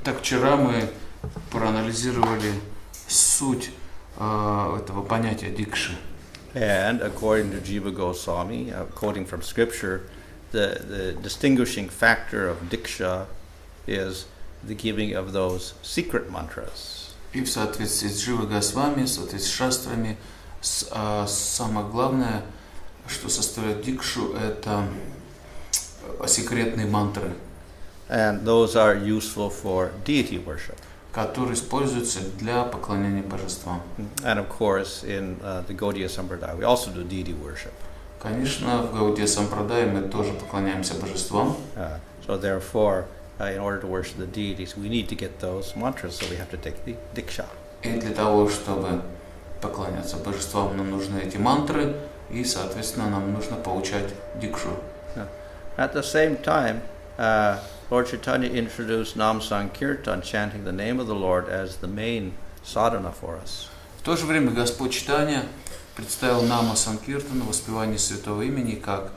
Итак, вчера мы проанализировали суть этого понятия дикши. And according to Jiva Goswami, quoting from scripture, the distinguishing factor of diksha is the giving of those secret mantras. И в соответствии с Джива Госвами, в соответствии с шастрами, самое главное, что составляет дикшу, это секретные мантры, And those are useful for deity worship. которые используются для поклонения божествам. And of course, in the Gaudiya Sampradaya, we also do deity worship. Конечно, в Гаудия Сампрадае мы тоже поклоняемся божествам. So therefore, in order to worship the deities, we need to get those mantras, so we have to take the diksha. И для того, чтобы поклоняться божествам, нам нужны эти мантры, и, соответственно, нам нужно получать дикшу. At the same time, Lord Chaitanya introduced Nam Sankirtan, chanting the name of the Lord, as the main sadhana for us. В то же время Господь Чайтанья представил Нама Санкиртана, воспевание святого имени, как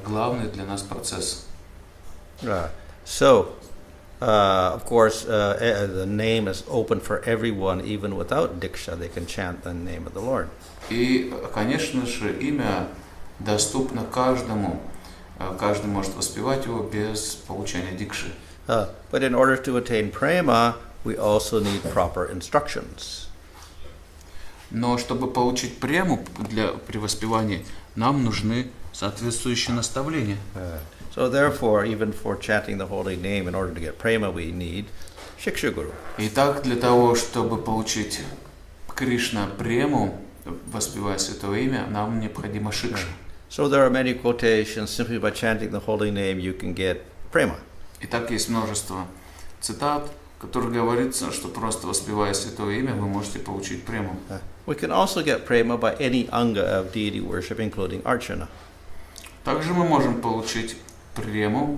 главный для нас процесс. So, of course, the name is open for everyone, even without diksha. They can chant the name of the Lord. И, конечно же, имя доступно каждому. Каждый может воспевать его без получения дикши. But in order to attain prema, we also need proper instructions. Но чтобы получить прему при воспевании, нам нужны соответствующие наставления. So therefore, even for chanting the holy name, in order to get prema, we need Shiksha Guru. Итак, для того, чтобы получить Кришна прему, воспевая святое имя, нам необходимо шикша. So there are many quotations. Simply by chanting the holy name, you can get prema. Итак, есть множество цитат, в которых говорится, что просто воспевая святое имя, вы можете получить прему. We can also get prema by any anga of deity worship, including archana. Также мы можем получить прему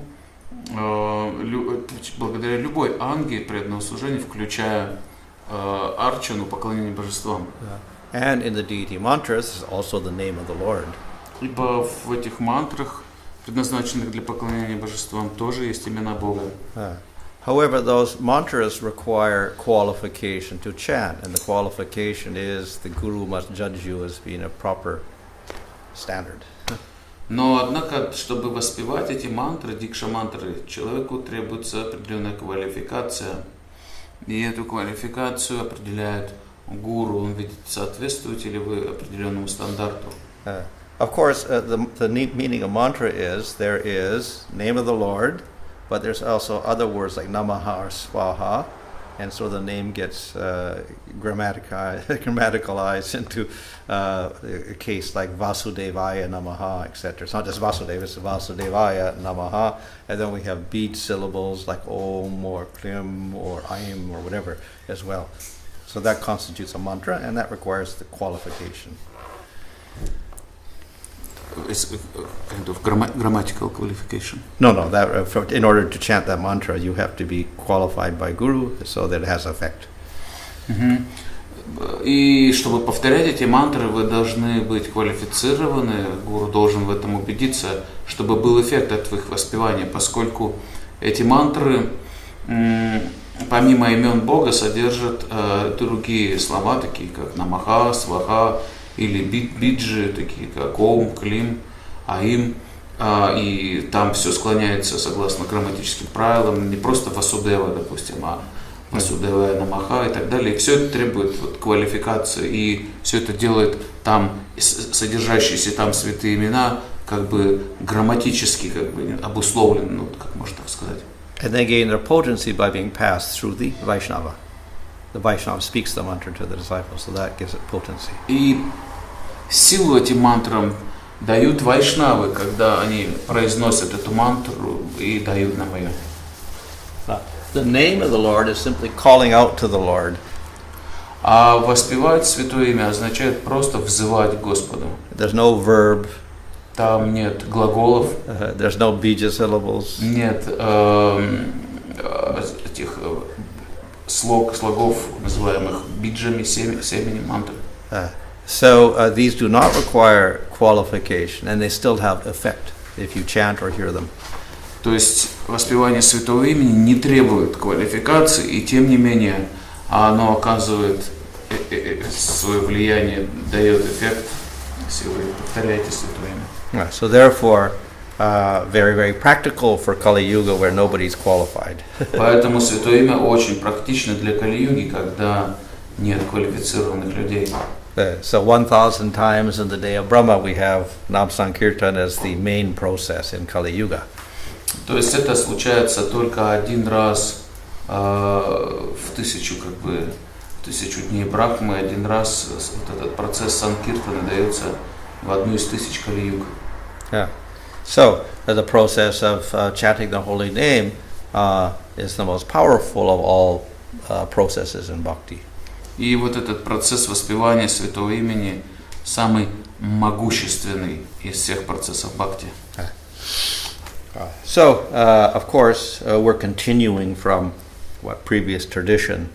благодаря любой анге преданного служения, включая арчану, поклонение божествам. And in the deity mantras is also the name of the Lord. Ибо в этих мантрах, предназначенных для поклонения божествам, тоже есть имена Бога. However, those mantras require qualification to chant, and the qualification is the guru must judge you as being a proper standard. Но, однако, чтобы воспевать эти мантры, дикша-мантры, человеку требуется определенная квалификация. И эту квалификацию определяет гуру. Он видит, соответствуете ли вы определенному стандарту. Of course, the meaning of mantra is there is name of the Lord, but there's also other words like namaha or swaha, and so the name gets grammaticalized into a case like Vasudevaya namaha, etc. It's not just Vasudeva, it's Vasudevaya namaha, and then we have bead syllables like om or klim or aim or whatever as well. So that constitutes a mantra, and that requires the qualification. It's kind of grammatical qualification. No, that in order to chant that mantra, you have to be qualified by guru so that it has effect. И чтобы повторять эти мантры, вы должны быть квалифицированы, гуру должен в этом убедиться, чтобы был эффект от их воспевания, поскольку эти мантры, помимо имен Бога, содержат другие слова, такие как намаха, сваха, или биджи, такие как ом, клим, аим, и там все склоняется согласно грамматическим правилам, не просто васудева, допустим, а васудева, намаха и так далее. И все это требует квалификации, и все это делает там содержащиеся там святые имена как бы грамматически как бы обусловлены, ну, как можно так сказать. And they gain their potency by being passed through the Vaishnava. The Vaishnava speaks the mantra to the disciples, so that gives it potency. И силу этим мантрам дают вайшнавы, когда они произносят эту мантру и дают нам ее. The name of the Lord is simply calling out to the Lord. А воспевать святое имя означает просто взывать к Господу. There's no verb. Там нет глаголов. There's no bija syllables. Нет этих слогов, называемых биджами, семени мантры. So these do not require qualification, and they still have effect if you chant or hear them. То есть воспевание святого имени не требует квалификации, и тем не менее оно оказывает свое влияние, дает эффект, если вы повторяете святое имя. Right, so therefore, very, very practical for Kali Yuga where nobody's qualified. Поэтому святое имя очень практично для Кали-юги, когда нет квалифицированных людей. So 1,000 times in the day of Brahma we have Nam Sankirtan as the main process in Kali Yuga. То есть это случается только один раз в тысячу, в 1000 дней Брахмы, один раз вот этот процесс Санкиртана дается в одну из 1000 Кали-юг. Yeah. So the process of chanting the holy name is the most powerful of all processes in bhakti. И вот этот процесс воспевания святого имени самый могущественный из всех процессов бхакти. So, of course, we're continuing from what previous tradition.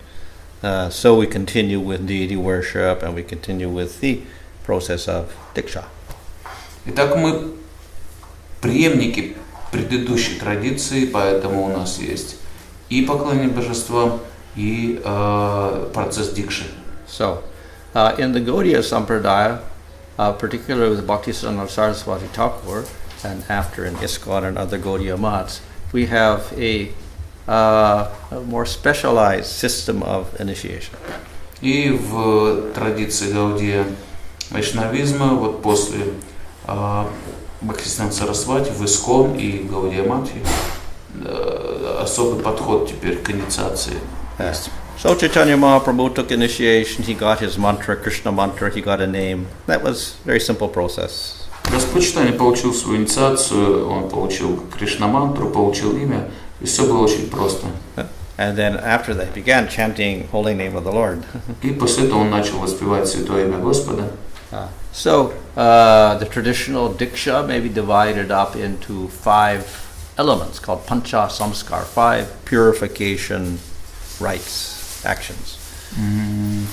So we continue with deity worship and we continue with the process of diksha. Итак, мы преемники предыдущей традиции, поэтому у нас есть и поклонение божествам, и процесс дикши. So, in the Gaudiya Sampradaya, particularly with Bhaktisiddhanta Saraswati Thakur, and after in ISKCON and other Gaudiya mats, we have a more specialized system of initiation. И в традиции Гаудия вайшнавизма, вот после Бхактисиддханта Сарасвати, в ISKCON и Гаудия Матхи особый подход теперь к инициации есть. So Chaitanya Mahaprabhu took initiation, he got his mantra, Krishna mantra, he got a name. That was a very simple process. Господь Чайтанья получил свою инициацию, он получил Кришна-мантру, получил имя, и все было очень просто. And then after that, he began chanting holy name of the Lord. И после этого он начал воспевать святое имя Господа. So the traditional diksha may be divided up into 5 elements called pancha samskar, 5 purification rites, actions.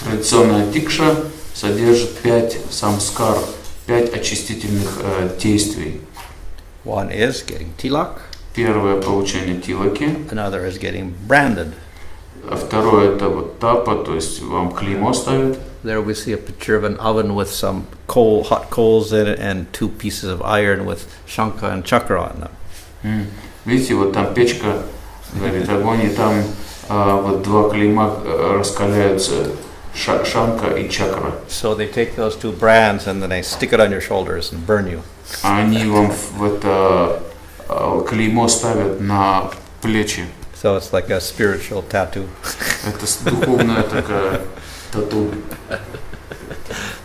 Традиционная дикша содержит 5 самскар, 5 очистительных действий. One is getting tilak. Первое — получение тилаки. Another is getting branded. А второе — это вот тапа, то есть вам клеймо ставят. There we see a picture of an oven with some coal, hot coals in it, and 2 pieces of iron with shankha and chakra on them. Видите, вот там печка, говорит огонь, и там вот 2 клейма раскаляются, шанка и чакра. So they take those 2 brands and then they stick it on your shoulders and burn you. Они вам в это клеймо ставят на плечи. So it's like a spiritual tattoo. Это духовная такая тату.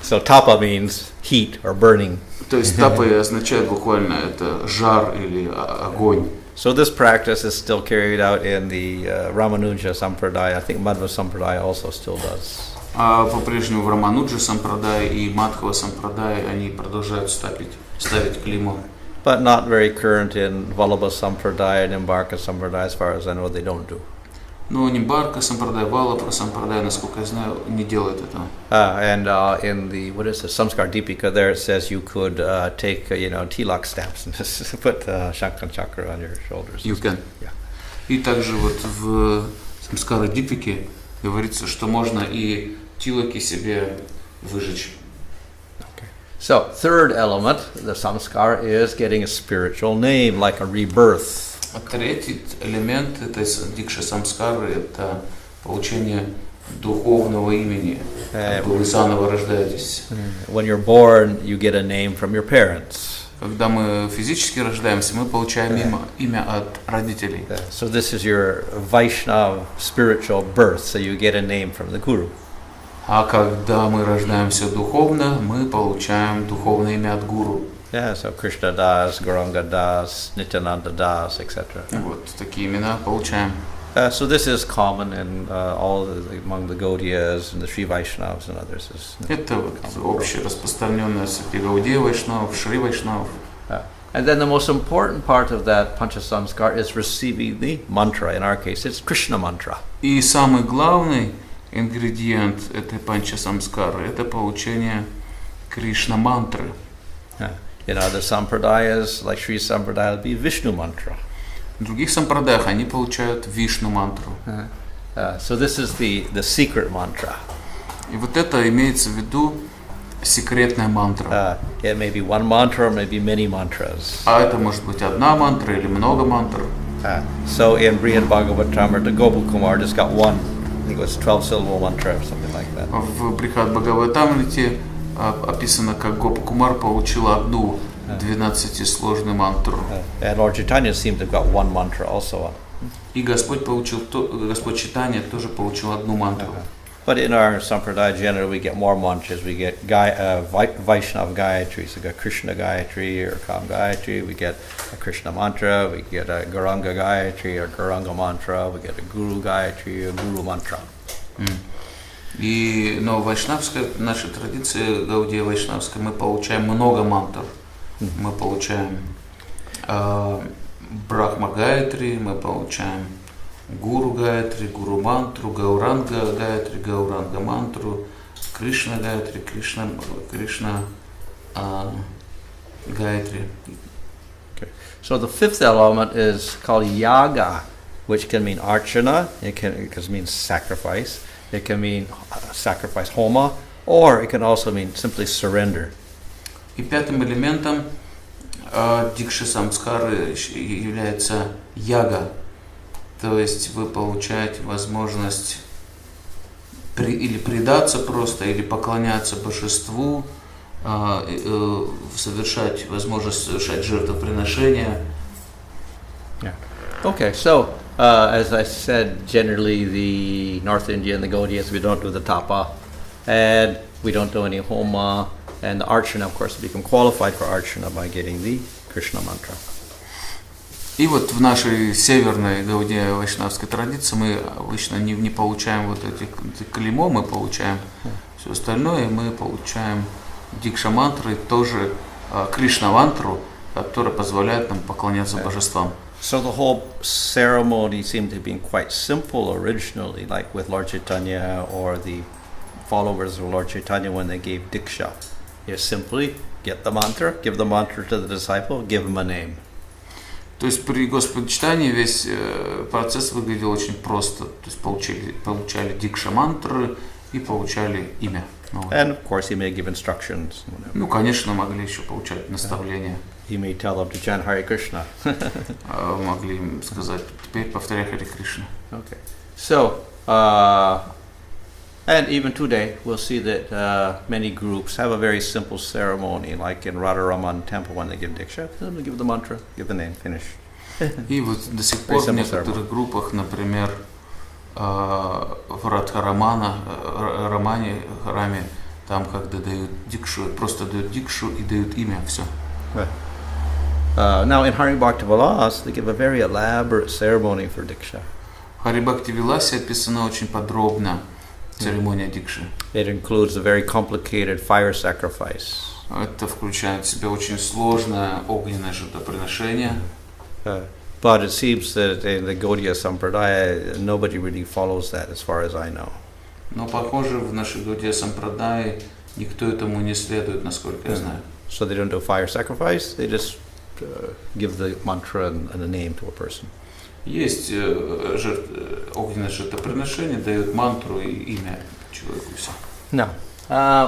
So tapa means heat or burning. То есть тапа означает буквально это жар или огонь. So this practice is still carried out in the Ramanuja Sampradaya. I think Madhva Sampradaya also still does. А по-прежнему в Рамануджа Сампрадае и Мадхава Сампрадае они продолжают ставить клеймо. But not very current in Vallabha Sampradaya and Nimbarka Sampradaya, as far as I know, they don't do. Но Нимбарка Сампрадая, Валабха Сампрадая, насколько я знаю, не делают этого. And in the, what is it, Samskar Deepika, there it says you could take, tilak stamps and just put Shankar Chakra on your shoulders. You can. Yeah. И также вот в Самскара Дипике говорится, что можно и тилаки себе выжечь. Okay. So, third element, the samskar, is getting a spiritual name, like a rebirth. А третий элемент этой дикши самскары — это получение духовного имени. Вы заново рождаетесь. When you're born, you get a name from your parents. Когда мы физически рождаемся, мы получаем имя от родителей. So this is your Vaishnava spiritual birth, so you get a name from the guru. А когда мы рождаемся духовно, мы получаем духовное имя от гуру. Yeah, so Krishna Das, Gauranga Das, Nityananda Das, etc. Вот такие имена получаем. So this is common in among the Gaudiyas and the Sri Vaishnavas and others. Это вот общее распространенное среди Гаудия Вайшнавов, Шри Вайшнавов. And then the most important part of that Pancha Samskar is receiving the mantra. In our case, it's Krishna mantra. И самый главный ингредиент этой панча самскары — это получение Кришна мантры. In other sampradayas, like Sri Sampradaya, it'll be Vishnu mantra. В других сампрадаях они получают Вишну мантру. So this is the secret mantra. И вот это имеется в виду секретная мантра. It may be one mantra or maybe many mantras. А это может быть одна мантра или много мантр. So in Brihad Bhagavatamrita, Gopal Kumar just got one. I think it was 12-syllable mantra or something like that. В Брихад Бхагаватамрите описано, как Гопа Кумар получил одну 12-сложную мантру. And Lord Chaitanya seemed to have got one mantra also. И Господь Чайтанья тоже получил одну мантру. But in our Sampradaya generally we get more mantras. We get Vaishnav Gayatri, so we got Krishna Gayatri or Kam Gayatri, we get a Krishna mantra, we get a Gauranga Gayatri or Gauranga mantra, we get a Guru Gayatri or Guru mantra. Но в вайшнавской, нашей традиции, Гаудия Вайшнавской, мы получаем много мантр. Мы получаем Брахма Гayatri, мы получаем Гуру Гayatri, Гуру мантру, Гауранга Гayatri, Гауранга мантру, Кришна Гayatri, Кришна Гayatri. Okay. So the fifth element is called yaga, which can mean archana, it can mean sacrifice, it can mean sacrifice homa, or it can also mean simply surrender. И пятым элементом дикши самскары является яга. То есть вы получаете возможность или предаться просто, или поклоняться божеству, возможность совершать жертвоприношения. Okay, so as I said, generally the North India and the Gaudiyas, we don't do the tapa, and we don't do any homa, and the archana, of course, become qualified for archana by getting the Krishna mantra. И вот в нашей северной Гаудия Вайшнавской традиции мы обычно не получаем вот эти клеймо, мы получаем все остальное, и мы получаем дикша мантры, тоже Кришна мантру, которая позволяет нам поклоняться божествам. So the whole ceremony seemed to be quite simple originally, like with Lord Chaitanya or the followers of Lord Chaitanya when they gave Diksha. You simply get the mantra, give the mantra to the disciple, give him a name. То есть при Господе Чайтанье весь процесс выглядел очень просто. То есть получали дикша мантры и получали имя. And of course he may give instructions. Ну, конечно, могли еще получать наставления. He may tell them to chant Hare Krishna. Могли им сказать, теперь повторяй Харе Кришна. Okay. So, and even today, we'll see that many groups have a very simple ceremony, like in Radharaman temple when they give Diksha. They give the mantra, give the name, finish. И вот до сих пор в некоторых группах, например, в Радхарамане, храме, там, когда дают дикшу, просто дают дикшу и дают имя, все. Now in Hari Bhakti Vilas, they give a very elaborate ceremony for Diksha. В Хари Бхакти Виласе описана очень подробно церемония дикши. It includes a very complicated fire sacrifice. Это включает в себя очень сложное огненное жертвоприношение. But it seems that in the Gaudiya Sampradaya, nobody really follows that as far as I know. Но, похоже, в нашей Гаудия Сампрадае никто этому не следует, насколько я знаю. So they don't do fire sacrifice, they just give the mantra and a name to a person. Есть огненное жертвоприношение, дают мантру и имя человеку, все. Now,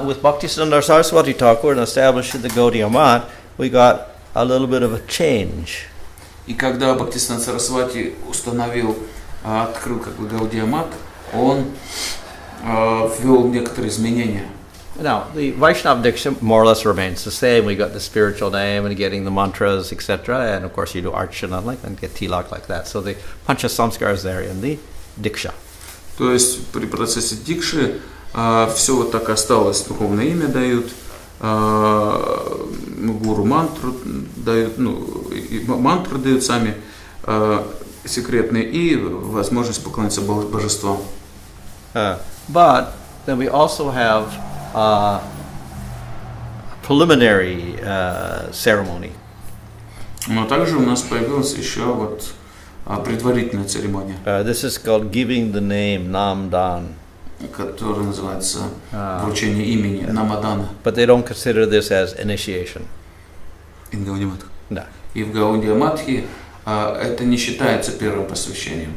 with Bhaktisiddhanta Saraswati Thakur and establishing the Gaudiya Math, we got a little bit of a change. И когда Бхактисиддханта Сарасвати открыл как бы Гаудия Мат, он ввел некоторые изменения. Now, the Vaishnava Diksha more or less remains the same. We got the spiritual name and getting the mantras, etc. And of course, you do archana like and get tilak like that. So the pancha samskar is there in the Diksha. То есть при процессе дикши все вот так осталось. Духовное имя дают, гуру мантру дают, мантры дают сами секретные и возможность поклониться божествам. But then we also have a preliminary ceremony. Но также у нас появилась еще вот предварительная церемония. This is called giving the name Namdan. Которая называется вручение имени Намадана. But they don't consider this as initiation. In Гаудия Мат. Да. И в Гаудия Матхе Это не считается первым посвящением.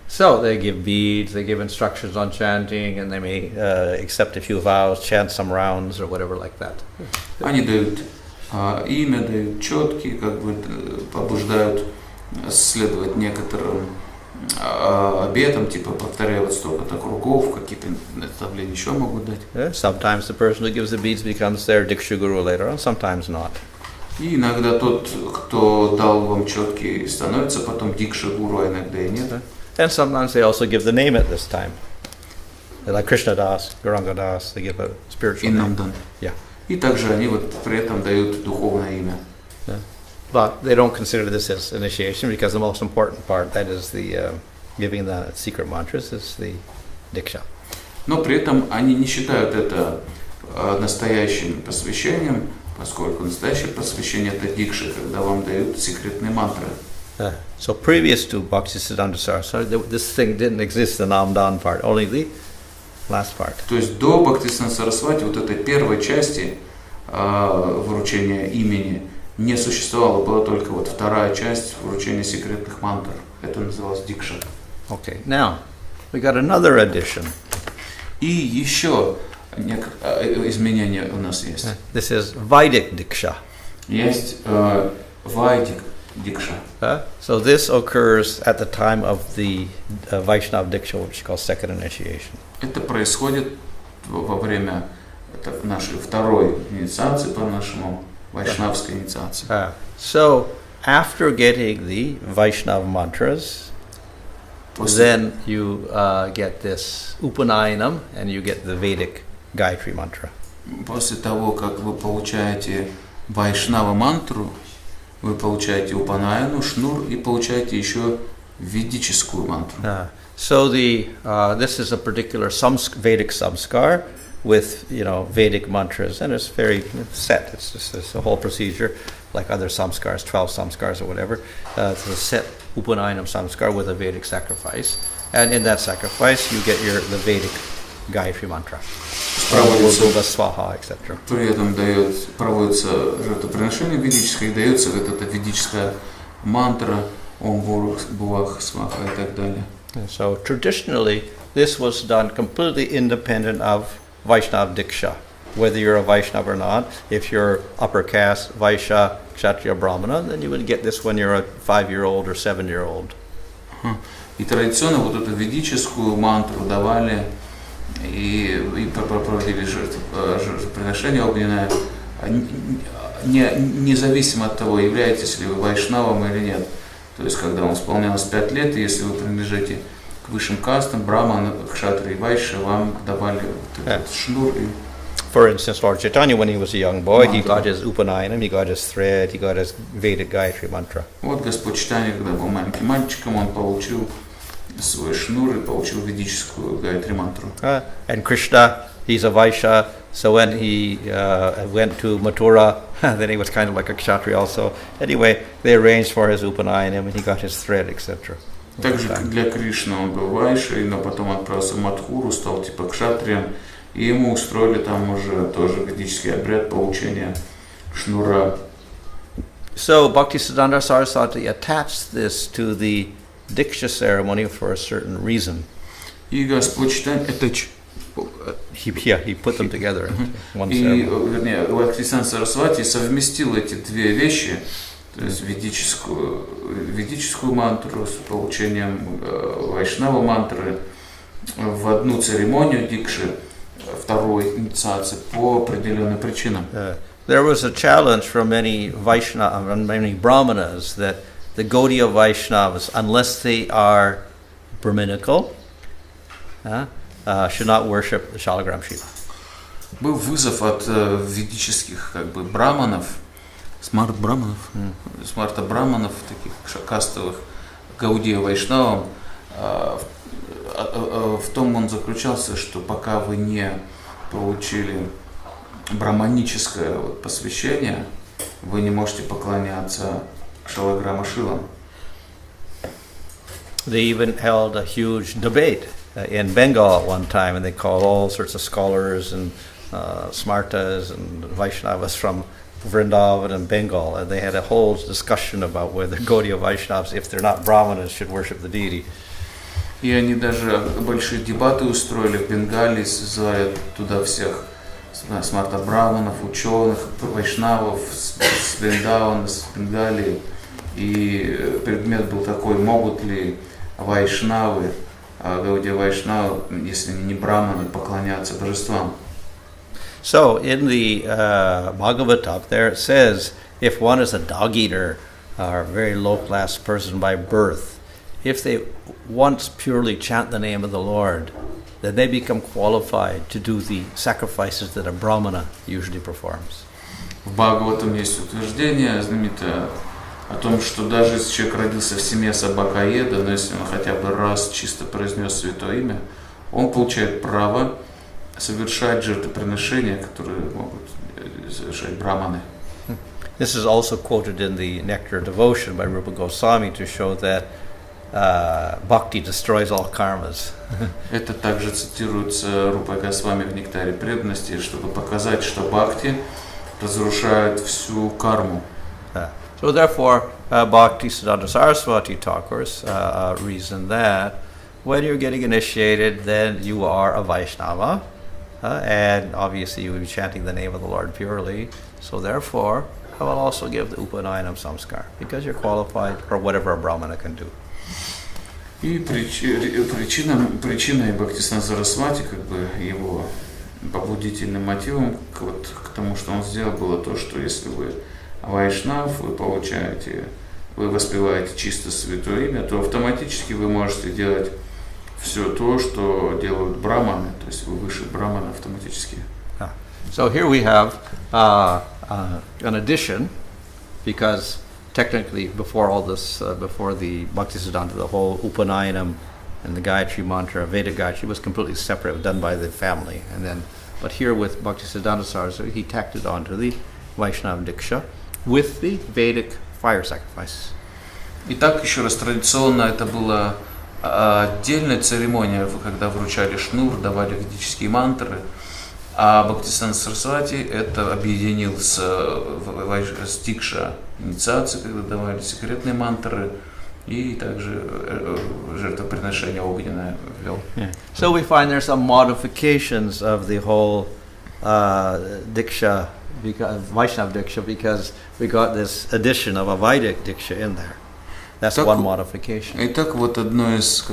So they give beads, they give instructions on chanting, and they may accept a few vows, chant some rounds or whatever like that. Они дают имя, дают четки, как бы побуждают следовать некоторым обетам, типа повторяют столько-то кругов, какие-то наставления еще могут дать. Sometimes the person who gives the beads becomes their Diksha Guru later on, sometimes not. И иногда тот, кто дал вам четки, становится потом дикша гуру, а иногда и нет. And sometimes they also give the name at this time. Like Krishna Das, Gauranga Das, they give a spiritual name. Инамдан. Yeah. И также они вот при этом дают духовное имя. But they don't consider this as initiation because the most important part, that is the giving the secret mantras, is the Diksha. Но при этом они не считают это настоящим посвящением, поскольку настоящее посвящение это дикша, когда вам дают секретные мантры. So previous to Bhaktisiddhanta Saraswati, this thing didn't exist, the Namdan part, only the last part. То есть до Бхактисиданта Сарасвати вот этой первой части вручения имени не существовало, была только вот вторая часть вручения секретных мантр. Это называлось дикша. Okay, now we got another addition. И еще изменения у нас есть. This is Vedic Diksha. Есть Vaidik Diksha. So this occurs at the time of the Vaishnava Diksha, which is called second initiation. Это происходит во время нашей второй инициации, по-нашему, вайшнавской инициации. So after getting the Vaishnava mantras, then you get this Upanayanam and you get the Vedic Gayatri mantra. После того, как вы получаете вайшнава мантру, вы получаете Упанаяну, Шнур и получаете еще ведическую мантру. So this is a particular Vedic samskar with Vedic mantras, and it's very set. It's just a whole procedure, like other samskars, 12 samskars or whatever. It's a set Upanayanam samskar with a Vedic sacrifice, and in that sacrifice you get the Vedic Gayatri mantra. Swaha, etc. При этом проводится жертвоприношение ведическое, и дается вот эта ведическая мантра Ом Бувах Сваха и так далее. So traditionally, this was done completely independent of Vaishnava Diksha. Whether you're a Vaishnava or not, if you're upper caste, Vaishya, Kshatriya, Brahmana, then you would get this when you're a 5-year-old or 7-year-old. И традиционно вот эту ведическую мантру давали и проводили жертвоприношение огненное, независимо от того, являетесь ли вы вайшнавом или нет. То есть, когда вам исполнялось 5 лет, и если вы принадлежите к высшим кастам, браман, кшатри и вайши, вам давали вот этот шнур. For instance, Lord Chaitanya, when he was a young boy, he got his Upanayanam, he got his thread, he got his Vedic Gayatri mantra. Вот Господь Чайтанья, когда был маленьким мальчиком, он получил свой шнур и получил ведическую Гайатри мантру. And Krishna, he's a Vaishya, so when he went to Mathura, then he was kind of like a Kshatriya also. Anyway, they arranged for his Upanayanam and he got his thread, etc. Также для Кришны он был вайшей, но потом отправился в Мадхуру, стал типа кшатрием, и ему устроили там уже тоже ведический обряд получения шнура. So Bhaktisiddhanta Saraswati attached this to the Diksha ceremony for a certain reason. И Господь Чайтанья He put them together in one и, ceremony. вернее, Бхактисиданта Сарасвати совместил эти две вещи, то есть ведическую мантру с получением вайшнава мантры в одну церемонию дикши, второй инициации по определенным причинам. There was a challenge from many Vaishnava, many Brahmanas, that the Gaudiya Vaishnavas, unless they are Brahminical, should not worship the Shalagram Shiva. Был вызов от ведических браманов, смарта браманов, таких кастовых, Гаудия Вайшнавам. В том он заключался, что пока вы не получили браманическое посвящение, вы не можете поклоняться Шалаграма Шилам. They even held a huge debate in Bengal at one time, and they called all sorts of scholars and smartas and Vaishnavas from Vrindavan and Bengal, and they had a whole discussion about whether Gaudiya Vaishnavas, if they're not Brahmanas, should worship the deity. И они даже большие дебаты устроили в Бенгалии, созывали туда всех смарта браманов, ученых, вайшнавов с Вриндавана, с Бенгалии. И предмет был такой: могут ли вайшнавы, Гаудия Вайшнавы, если они не браманы, поклоняться божествам. So in the Bhagavatam, there it says, if one is a dog eater or a very low class person by birth, if they once purely chant the name of the Lord, then they become qualified to do the sacrifices that a Brahmana usually performs. В Бхагаватам есть утверждение знаменитое о том, что даже если человек родился в семье собакоеда, но если он хотя бы раз чисто произнес святое имя, он получает право совершать жертвоприношения, которые могут совершать браманы. This is also quoted in the Nectar of Devotion by Rupa Goswami to show that bhakti destroys all karmas. Это также цитируется Рупой Госвами в Нектаре преданности, чтобы показать, что бхакти разрушает всю карму. So therefore, Bhakti Siddhanta Saraswati Thakur's reason that when you're getting initiated, then you are a Vaishnava, and obviously you will be chanting the name of the Lord purely. So therefore, I will also give the Upanayanam Samskar, because you're qualified for whatever a Brahmana can do. И причиной Бхактисиданта Сарасвати, как бы его побудительным мотивом к тому, что он сделал, было то, что если вы вайшнав, вы воспеваете чисто святое имя, то автоматически вы можете делать все то, что делают браманы, то есть вы выше брамана автоматически. So here we have an addition, because technically before all this, before the Bhaktisiddhanta, the whole Upanayanam and the Gayatri mantra, Vedic Gayatri, was completely separate, done by the family. But here with Bhaktisiddhanta Saraswati, he tacked it onto the Vaishnava Diksha with the Vedic fire sacrifice. Итак, еще раз, традиционно это была отдельная церемония, когда вручали шнур, давали ведические мантры, а Бхактисиданта Сарасвати это объединил с Дикша инициацией, когда давали секретные мантры, и также жертвоприношение огненное ввел. So we find there's some modifications of the whole Diksha, Vaishnava Diksha, because we got this addition of a Vedic Diksha in there. That's one modification. Итак, вот одна из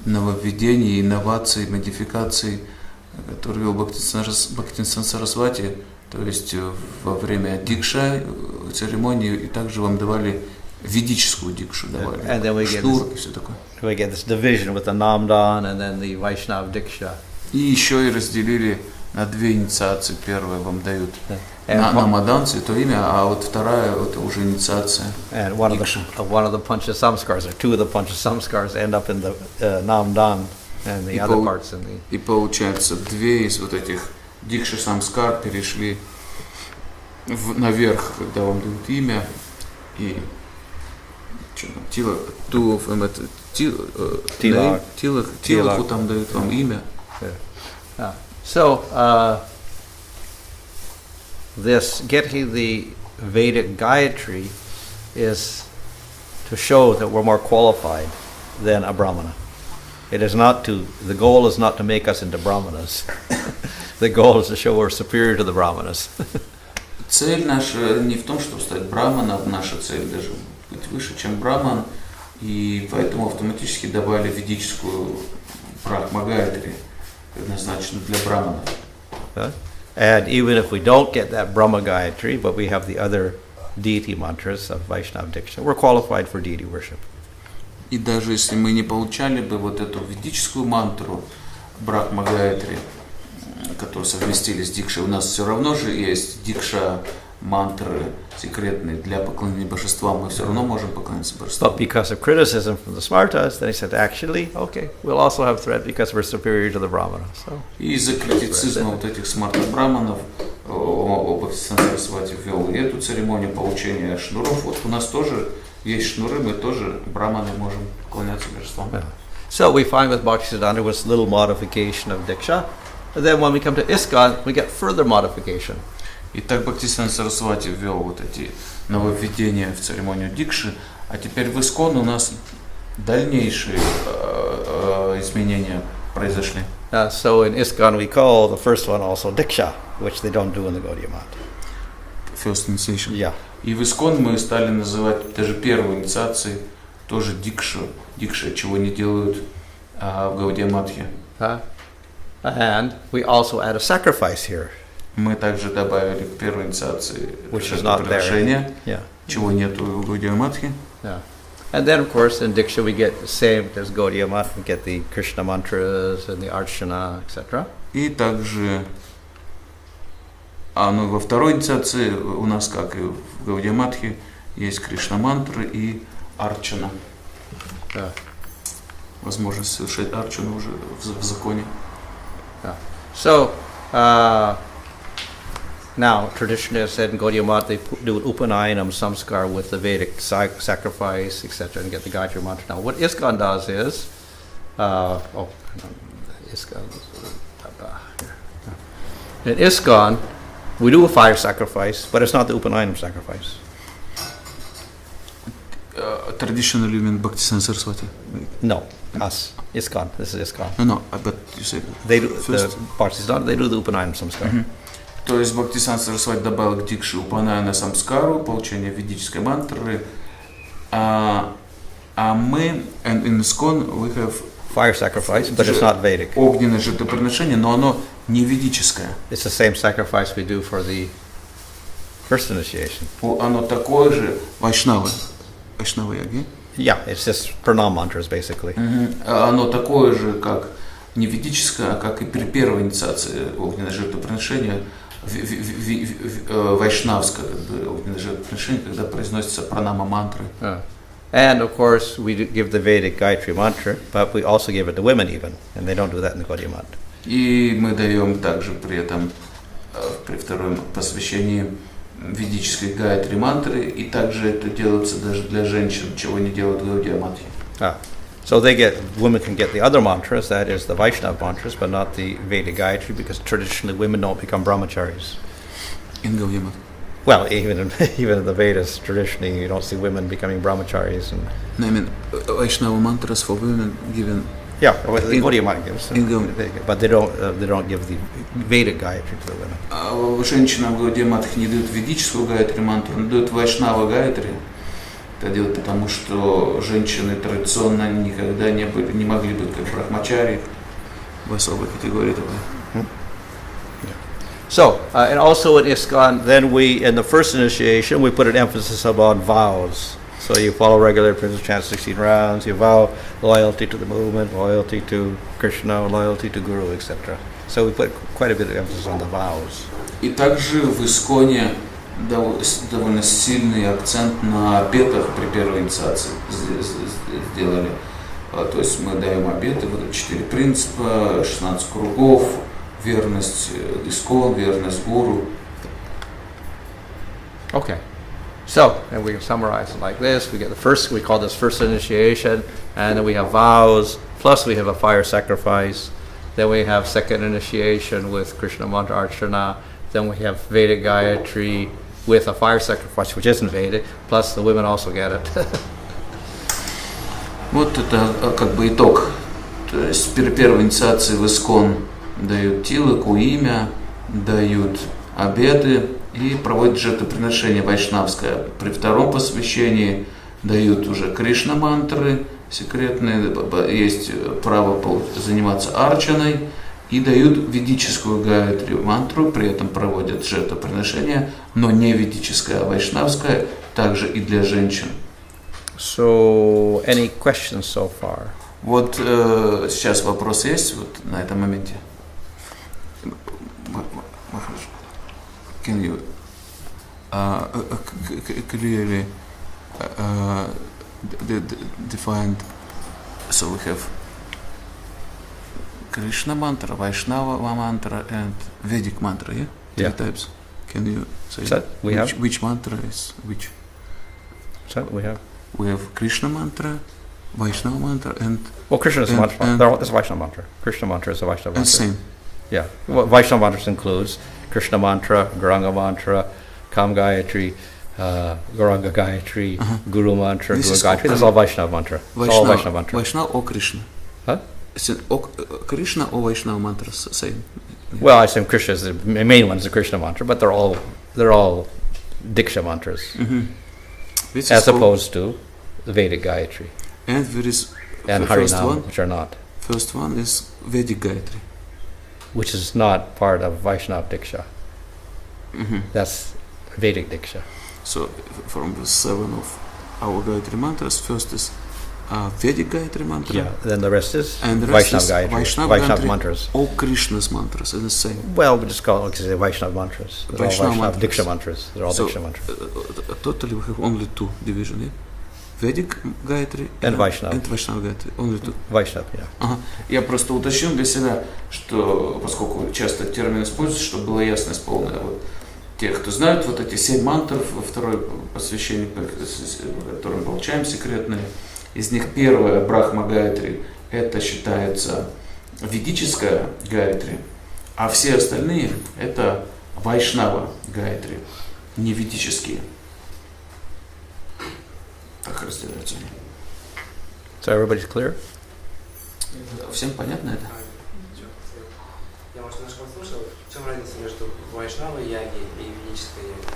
нововведений, инноваций, модификаций, которые ввел Бхактисиданта Сарасвати, то есть во время дикша церемонии, и также вам давали ведическую дикшу, давали штур и все такое. We get this division with the Namdan and then the Vaishnava Diksha. И еще и разделили на две инициации. Первая вам дают Намадан, святое имя, а вот вторая это уже инициация. And one of the Pancha Samskars, or two of the Pancha Samskars, end up in the Namdan, and the other parts in the. И получается, две из вот этих дикши самскар перешли наверх, когда вам дают имя, и Тилаху там дают вам имя. So, this getting the Vedic Gayatri is to show that we're more qualified than a Brahmana. The goal is not to make us into Brahmanas. The goal is to show we're superior to the Brahmanas. Цель наша не в том, чтобы стать браманом, наша цель даже быть выше, чем браман, и поэтому автоматически добавили ведическую Брахма Гайатри, предназначенную для браманов. And even if we don't get that Brahma Gayatri, but we have the other deity mantras of Vaishnava Diksha, we're qualified for deity worship. И даже если мы не получали бы вот эту ведическую мантру Брахма Гайатри, которые совместили с дикшей, у нас все равно же есть дикша мантры секретные для поклонения божествам, мы все равно можем поклоняться божествам. But because of criticism from the Smartas, they said, actually, okay, we'll also have threat because we're superior to the Brahmana. So. И из-за критицизма вот этих смарта-браманов Бхактисиданта Сарасвати ввел и эту церемонию получения шнуров. Вот у нас тоже есть шнуры, мы тоже браманы можем поклоняться божествам. So we find with Bhaktisiddhanta was little modification of Diksha. And then when we come to ISKCON, we get further modification. Итак, Бхактисиданта Сарасвати ввел вот эти нововведения в церемонию Дикши, а теперь в Искон у нас дальнейшие изменения произошли. So in ISKCON we call the first one also Diksha, which they don't do in the Gaudiya Math. First initiation. Yeah. И в Искон мы стали называть даже первую инициацией тоже Дикша, чего не делают в Гаудия Матхе. And we also add a sacrifice here, Мы также добавили к первой инициации which is not there. жертвоприношения, Yeah. чего нету в Гаудия Матхе. Yeah. And then, of course, in Diksha we get the same as Gaudiya Math. We get the Krishna mantras and the Archana, etc. И также во второй инициации у нас, как и в Гаудия Матхе, есть Кришна мантры и Арчана. Yeah. Возможность совершать Арчану уже в законе. So, now, traditionally, as said in Gaudiya Math, they do an Upanayanam samskar with the Vedic sacrifice, etc., and get the Gayatri mantra. Now, what ISKCON does is, in ISKCON, we do a fire sacrifice, but it's not the Upanayanam sacrifice. Traditionally, you mean Bhaktisiddhanta Saraswati? No, us, ISKCON. This is ISKCON. No, but you said They do first. the Partizan, they do the Upanayanam samskar. То есть Бхактисиданта Сарасвати добавил к Дикше Упанаяна Самскару, получение ведической мантры, а мы, and in ISKCON, we have Fire sacrifice, but it's not Vedic. огненное жертвоприношение, но оно не ведическое. It's the same sacrifice we do for the first initiation. Оно такое же Вайшнава яги. Yeah, it's just pranam mantras basically. Оно такое же, как не ведическое, а как и при первой инициации огненное жертвоприношение, вайшнавское огненное жертвоприношение, когда произносятся пранама мантры. And of course, we do give the Vedic Gayatri mantra, but we also give it to women even, and they don't do that in the Gaudiya Math. И мы даем также при этом, при втором посвящении ведической Гайатри мантры, и также это делается даже для женщин, чего не делают в Гаудия Матхе. So women can get the other mantras, that is the Vaishnava mantras, but not the Vedic Gayatri, because traditionally women don't become brahmacharis. In Гаудия Матхе. Well, even in the Vedas, traditionally you don't see women becoming brahmacharis. And No, I mean, Vaishnava mantras for women given. yeah, well, the Gaudiya Math gives them, in Gaudiya. but they don't give the Vedic Gayatri to the women. А женщинам в Гаудия Матхе не дают ведическую Гайатри мантру, но дают Вайшнава Гайатри. Это делают потому, что женщины традиционно никогда не могли быть как брахмачари в особой категории такой. So, and also in ISKCON, then in the first initiation, we put an emphasis about vows. So you follow regular principles, chant 16 rounds, you vow loyalty to the movement, loyalty to Krishna, loyalty to Guru, etc. So we put quite a bit of emphasis on the vows. И также в Исконе довольно сильный акцент на обетах при первой инициации сделали. То есть мы даем обеты, вот 4 принципа, 16 кругов, верность Искон, верность Гуру. Okay. So, and we can summarize it like this. We call this first initiation, and then we have vows, plus we have a fire sacrifice. Then we have second initiation with Krishna mantra Archana. Then we have Vedic Gayatri with a fire sacrifice, which isn't Vedic, plus the women also get it. Вот это как бы итог. То есть при первой инициации в Искон дают тилоку, имя, дают обеты и проводят жертвоприношение вайшнавское. При втором посвящении дают уже Кришна мантры секретные, есть право заниматься арчаной, и дают ведическую Гайатри мантру, при этом проводят жертвоприношение, но не ведическое, а вайшнавское, также и для женщин. So, any questions so far? Вот сейчас вопрос есть вот на этом моменте? Can you clearly define? So we have Krishna mantra, Vaishnava mantra, and Vedic mantra. Yeah, Yeah. Three types. Can you say So which mantra is which? So we have. We have Krishna mantra, Vaishnava mantra, and Well, Krishna is a And- mantra. and- They're all- It's a Vaishnava mantra. Krishna mantra is a Vaishnava and mantra. same. Yeah, Vaishnava mantras includes Krishna mantra, Gauranga mantra, Kam Gayatri, Gauranga Gayatri, Guru mantra, This Guru is Gayatri. This is all Vaishnava mantra. It's all Vaishnava mantra. Vaishnava or Krishna? Huh? Is it Krishna or Vaishnava mantras same? Well, I assume Krishna is the main one is the Krishna mantra, but they're all Diksha mantras, This as is called- opposed to the Vedic Gayatri And there is and the first Harinam, one. which are not, First one is Vedic Gayatri. which is not part of Vaishnava Diksha. Mhm. That's Vedic Diksha. So from the 7 of our Gayatri mantras, first is Vedic Gayatri mantra. Yeah. Then the rest is And the rest Vaishnava is Gayatri, Vaishnava Vaishnava Gayatri. mantras. All Krishna's mantras are the same. Well, we just call it Vaishnava mantras. They're all Vaishnava Vaishnava mantras. Diksha mantras. They're all So, Diksha mantras. Totally we have only two divisions, yeah? Vedic Gayatri And Vaishnava. And Vaishnava Gayatri. Only two. Vaishnava, yeah. Ага. Я просто уточнил для себя, что поскольку часто термин используется, чтобы была ясность полная. Вот, те, кто знают вот эти 7 мантр во второй посвящении, которые мы получаем секретные, из них первая Брахма Гayatri, это считается ведическая Гayatri, а все остальные это Вайшнава Гayatri, не ведические. Так разделяются они. So everybody's clear? Всем понятно это? Я, может, немножко слушал. В чем разница между Вайшнава яги и ведической яги?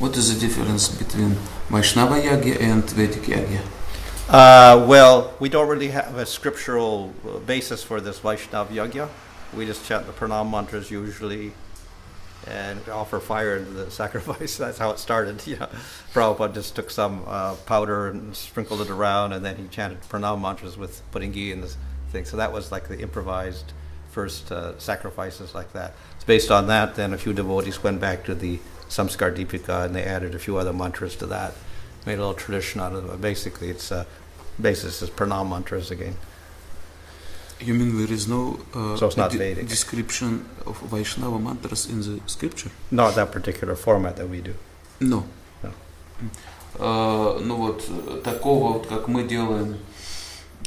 What is the difference between Vaishnava Yagya and Vedic Yagya? Well, we don't really have a scriptural basis for this Vaishnava Yagya. We just chant the pranam mantras usually and offer fire into the sacrifice. That's how it started. Prabhupada just took some powder and sprinkled it around, and then he chanted pranam mantras with putting ghee in the thing. So that was like the improvised first sacrifices like that. So based on that, then a few devotees went back to the Samskar Deepika and they added a few other mantras to that. Made a little tradition out of it. But basically, its basis is pranam mantras again. You mean there is no So it's not Vedic. description of Vaishnava mantras in the scripture? Not that particular format that we do. No. No. Ну вот, такого вот, как мы делаем,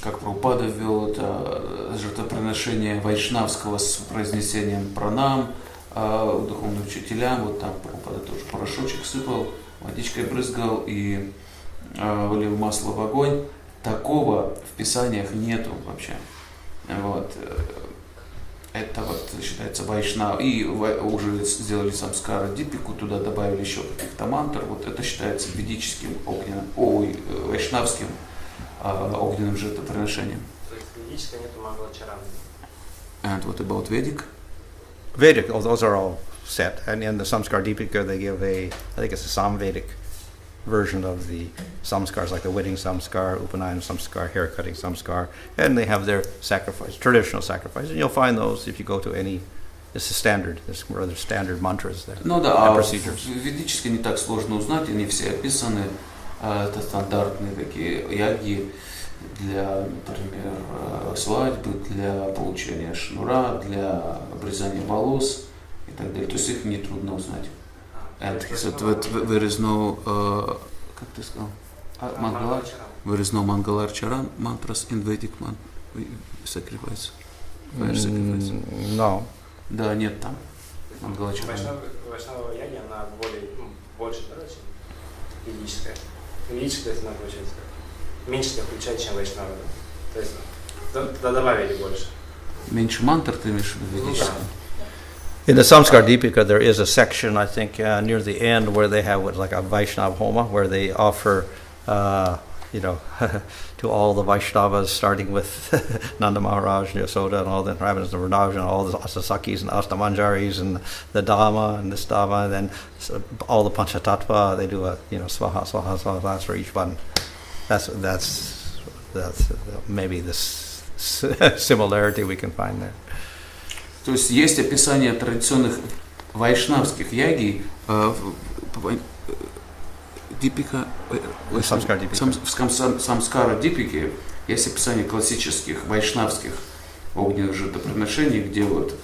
как Прабхупада ввел, это жертвоприношение вайшнавского с произнесением пранам духовным учителям. Вот там Прабхупада тоже порошочек сыпал, водичкой брызгал и вылил масло в огонь. Такого в писаниях нету вообще. Вот. Это вот считается вайшнав. И уже сделали самскара дипику, туда добавили еще каких-то мантр. Вот это считается ведическим огненным, вайшнавским огненным жертвоприношением. То есть ведической нету Мангалачараны. And what about Vedic? Vedic, those are all set. And in the Samskar Deepika, they give I think it's a Samvedic version of the samskars, like the wedding samskar, Upanayana samskar, haircutting samskar, and they have their sacrifice, traditional sacrifice. And you'll find those if you go to any, it's a standard, there's rather standard mantras there. Ну да, and а procedures. ведически не так сложно узнать, они все описаны. Это стандартные такие яги для, например, свадьбы, для получения шнура, для обрезания волос и так далее. То есть их нетрудно узнать. And he said that there is no, как ты сказал, Mangalar? There is no Mangalarcharan mantras in Vedic sacrifice. Fire sacrifice. No. Да, нет там Mangalarcharan. Вайшнава яги, она больше, да, чем ведическая. Ведическая, она получается, меньше себя включает, чем Вайшнава, да? То есть туда добавили больше. Меньше мантр ты имеешь в виду ведическом? In the Samskar Deepika, there is a section, I think, near the end where they have like a Vaishnava Homa, where they offer, to all the Vaishnavas, starting with Nanda Maharaj, Yasoda, and all the inhabitants of Vrindavan, and all the Asasakis and Astamanjaris, and the Dhamma and this Dhamma, and then all the Panchatattva, they do a, Swaha, Swaha, Swaha, that's for each one. That's maybe this similarity we can find there. То есть есть описание традиционных вайшнавских яги Дипика, в Самскара Дипике есть описание классических вайшнавских огненных жертвоприношений, где вот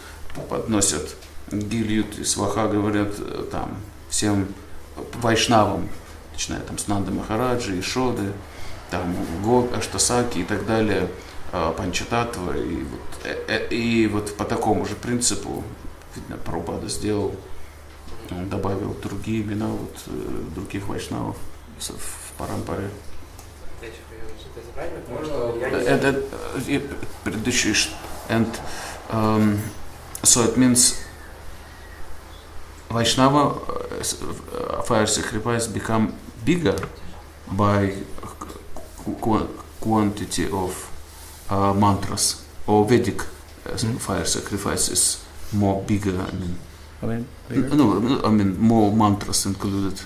подносят гильют и сваха, говорят там всем вайшнавам, начиная там с Нанды Махараджи, Ишоды, там Гоп, Аштасаки и так далее, Панчататва. И вот по такому же принципу, видно, Прабхупада сделал, он добавил другие имена других вайшнавов в Парампаре. And so it means Vaishnava fire sacrifice become bigger by quantity of mantras, or Vedic fire sacrifice is more bigger. I mean more mantras included.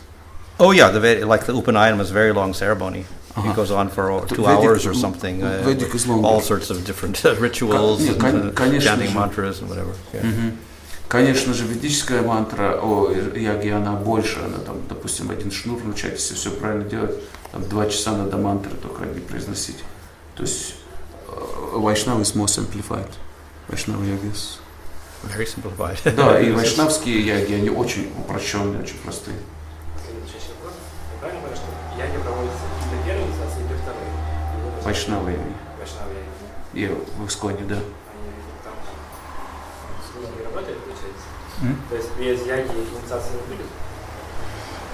Oh yeah, like the Upanayana is a very long ceremony. It goes on for 2 hours or something. Vedic is longer. All sorts of different rituals, chanting mantras and whatever. Yeah. Конечно же, ведическая мантра о яге, она больше, она там, допустим, один шнур начать, если все правильно делать, там 2 часа надо мантры только не произносить. То есть Вайшнава is more simplified. Вайшнава ягис. Very simplified. Да, и вайшнавские яги, они очень упрощенные, очень простые. Следующий вопрос. Я правильно понимаю, что яги проводятся и для первой инициации, и для второй? Вайшнава яги. Вайшнава яги. И в Исконе, да. Они там не работают, получается? То есть без яги инициации не будет?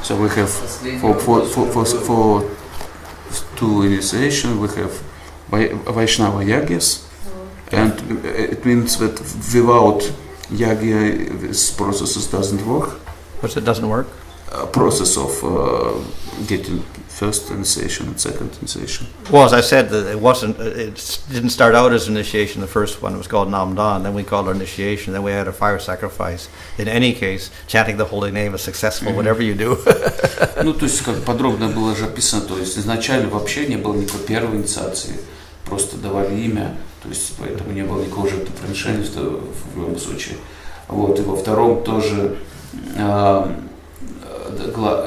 So we have for 2 initiation we have Vaishnava yagis, and it means that without yagi this process doesn't work. But it doesn't work? A process of getting first initiation and second initiation. Well, as I said, it didn't start out as initiation. The first one was called Namdan, then we called it initiation, then we had a fire sacrifice. In any case, chanting the holy name is successful, whatever you do. Ну, то есть, как подробно было же описано, то есть изначально вообще не было никакой первой инициации, просто давали имя, то есть поэтому не было никакого жертвоприношения в любом случае. Вот, и во втором тоже,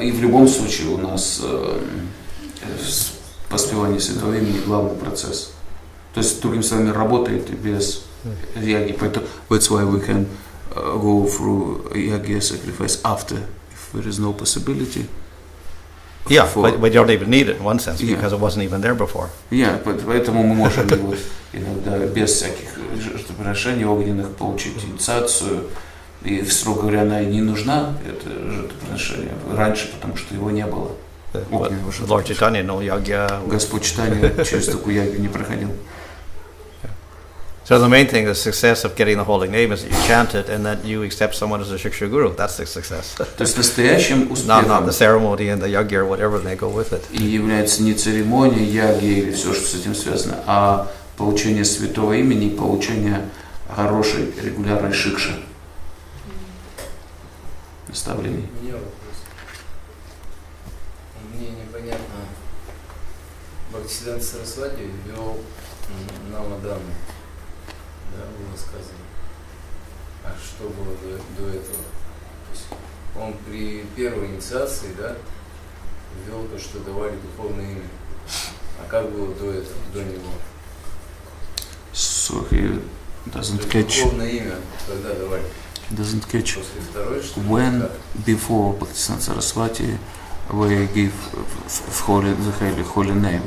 и в любом случае у нас воспевание святого имени главный процесс. То есть, другими словами, работает и без яги, поэтому that's why we can go through yagi sacrifice after, if there is no possibility. Yeah, but we don't even need it in one sense, because it wasn't even there before. Поэтому мы можем иногда без всяких жертвоприношений огненных получить инициацию. И, строго говоря, она и не нужна, это жертвоприношение, раньше, потому что его не было. Lord Chaitanya, no yagya. Господь Чайтанья через такую ягью не проходил. So the main thing, the success of getting the holy name is that you chant it and that you accept someone as a Shiksha Guru. That's the success. То есть настоящим успехом not the ceremony and the yagya or whatever they go with it. И является не церемония, яги или все, что с этим связано, а получение святого имени и получение хорошей регулярной шикши. Наставлений. У меня вопрос. Мне непонятно. Бхактисиданта Сарасвати ввел Намадану. Да, было сказано. А что было до этого? То есть он при первой инициации, да, ввел то, что давали духовное имя. А как было до этого, до него? So he doesn't catch. Духовное имя когда давали? Doesn't catch. После второй, что ли? When before Bhaktisiddhanta Saraswati we give the holy name,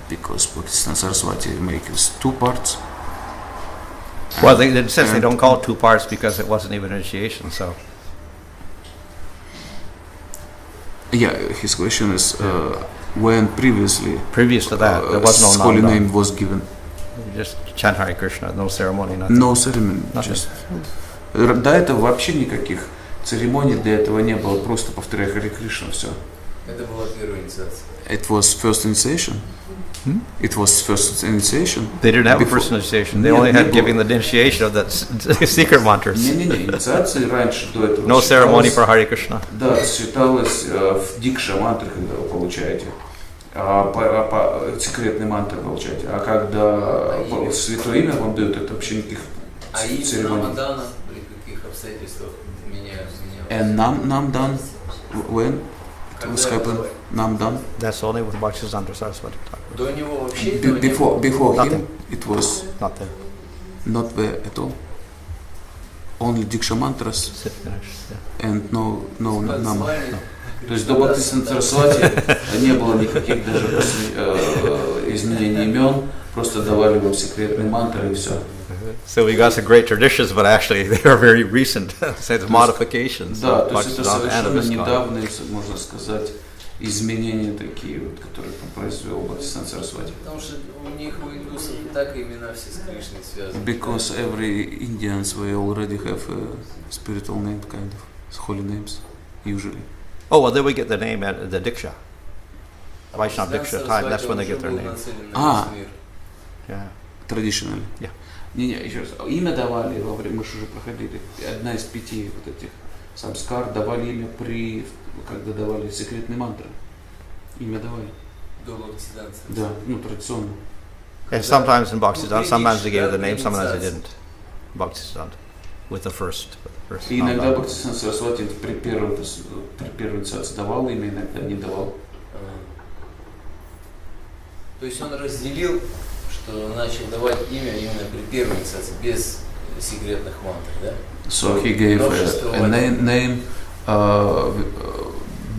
because Bhaktisiddhanta Saraswati makes 2 parts. Well, it says they don't call it 2 parts because it wasn't even initiation. So yeah, his question is when previous to that, there was no holy Namdan. name was given. You just chant Hare Krishna, no ceremony, nothing. No ceremony, Nothing. just. До этого вообще никаких церемоний, до этого не было, просто повторяя Харе Кришна, все. Это была первая инициация. It was first initiation. It was first initiation. They didn't have Before. a first initiation. They Нет, only не had было. giving the initiation of the secret mantras. Не-не-не, инициации раньше, до этого No ceremony считалось- for Hare Krishna. Да, считалось в дикша мантры, когда вы получаете, секретные мантры получаете, а когда святое имя вам дают, это вообще никаких А имя церемоний. Намадана при каких обстоятельствах менялось? And нам дан, when it was happened, нам дан. That's only with Bhaktisiddhanta Saraswati. До него вообще этого не Before him, Nothing. it was Not there. not there at all. Only diksha mantras Sit finished. Yeah. and no nam. Танцевали То есть до Бхактисиданта Сарасвати не было никаких даже изменений имен, просто давали вам секретные мантры и все. So we got some great traditions, but actually they are very recent, so it's modifications. Да, of то есть это Bhaktisiddhanta and of совершенно ISKCON. недавние, можно сказать, изменения такие, вот, которые произвел Бхактисиданта Сарасвати. Потому что у них, у индусов, так имена все с Кришной связаны. Because every Indians we already have a spiritual name kind of holy names usually. Oh, well, then we get the name at the Diksha. Vaishnava Diksha time, that's when they get their name. Yeah. Traditionally. Yeah. Не, еще раз. Имя давали во время, мы же уже проходили. Одна из 5 вот этих самскар давали имя при, когда давали секретные мантры. Имя давали. До Бхактисиданта. Да, ну традиционно. And sometimes in Bhaktisiddhanta, sometimes they gave the name, sometimes they didn't. Bhaktisiddhanta, with the first. И иногда Бхактисиданта Сарасвати при первой инициации давал имя, иногда не давал. То есть он разделил, что начал давать имя именно при первой инициации, без секретных мантр, да? So he gave a name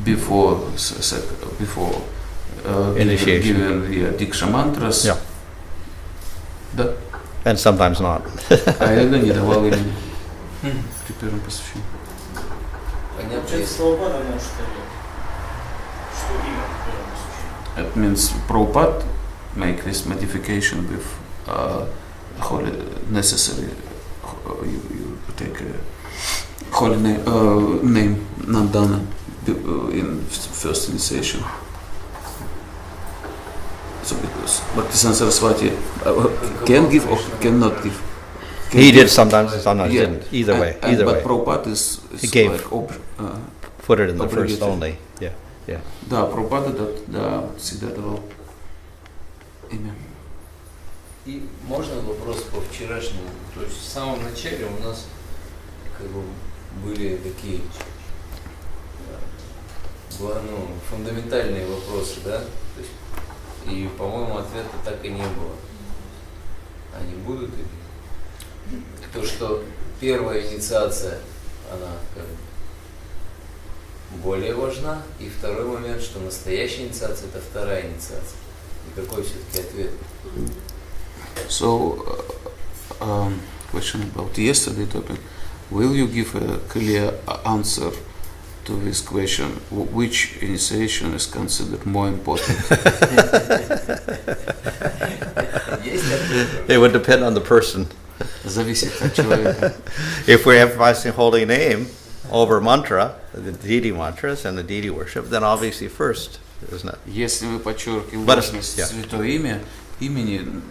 before Initiation. given the Diksha mantras. Yeah. Да. And sometimes not. А иногда не давал имени при первом посвящении. Понятно, Получается, если Прабхупада может что имя первое посвящение. It means Prabhupada make this modification with holy necessary. You take a holy name Nandana in first initiation. So because Bhaktisiddhanta Saraswati can give or cannot give. He did sometimes, sometimes Yeah. didn't. Either way, And either but way. Prabhupada is He gave. like Put it in the first obligatory. only. Yeah, yeah. Да, Прабхупада да, всегда давал имя. И можно вопрос по вчерашнему? То есть в самом начале у нас как бы были такие фундаментальные вопросы, да? То есть, и, по-моему, ответа так и не было. Они будут или нет? То, что первая инициация, она как бы более важна, и второй момент, что настоящая инициация – это вторая инициация. И какой все-таки ответ? So, question about yesterday topic. Will you give a clear answer to this question? Which initiation is considered more important? Есть ответ? It would depend on the person. Зависит от человека. If we're emphasizing holy name over mantra, the deity mantras and the deity worship, then obviously first, isn't it? Если мы подчеркиваем But- важность yeah. святое имени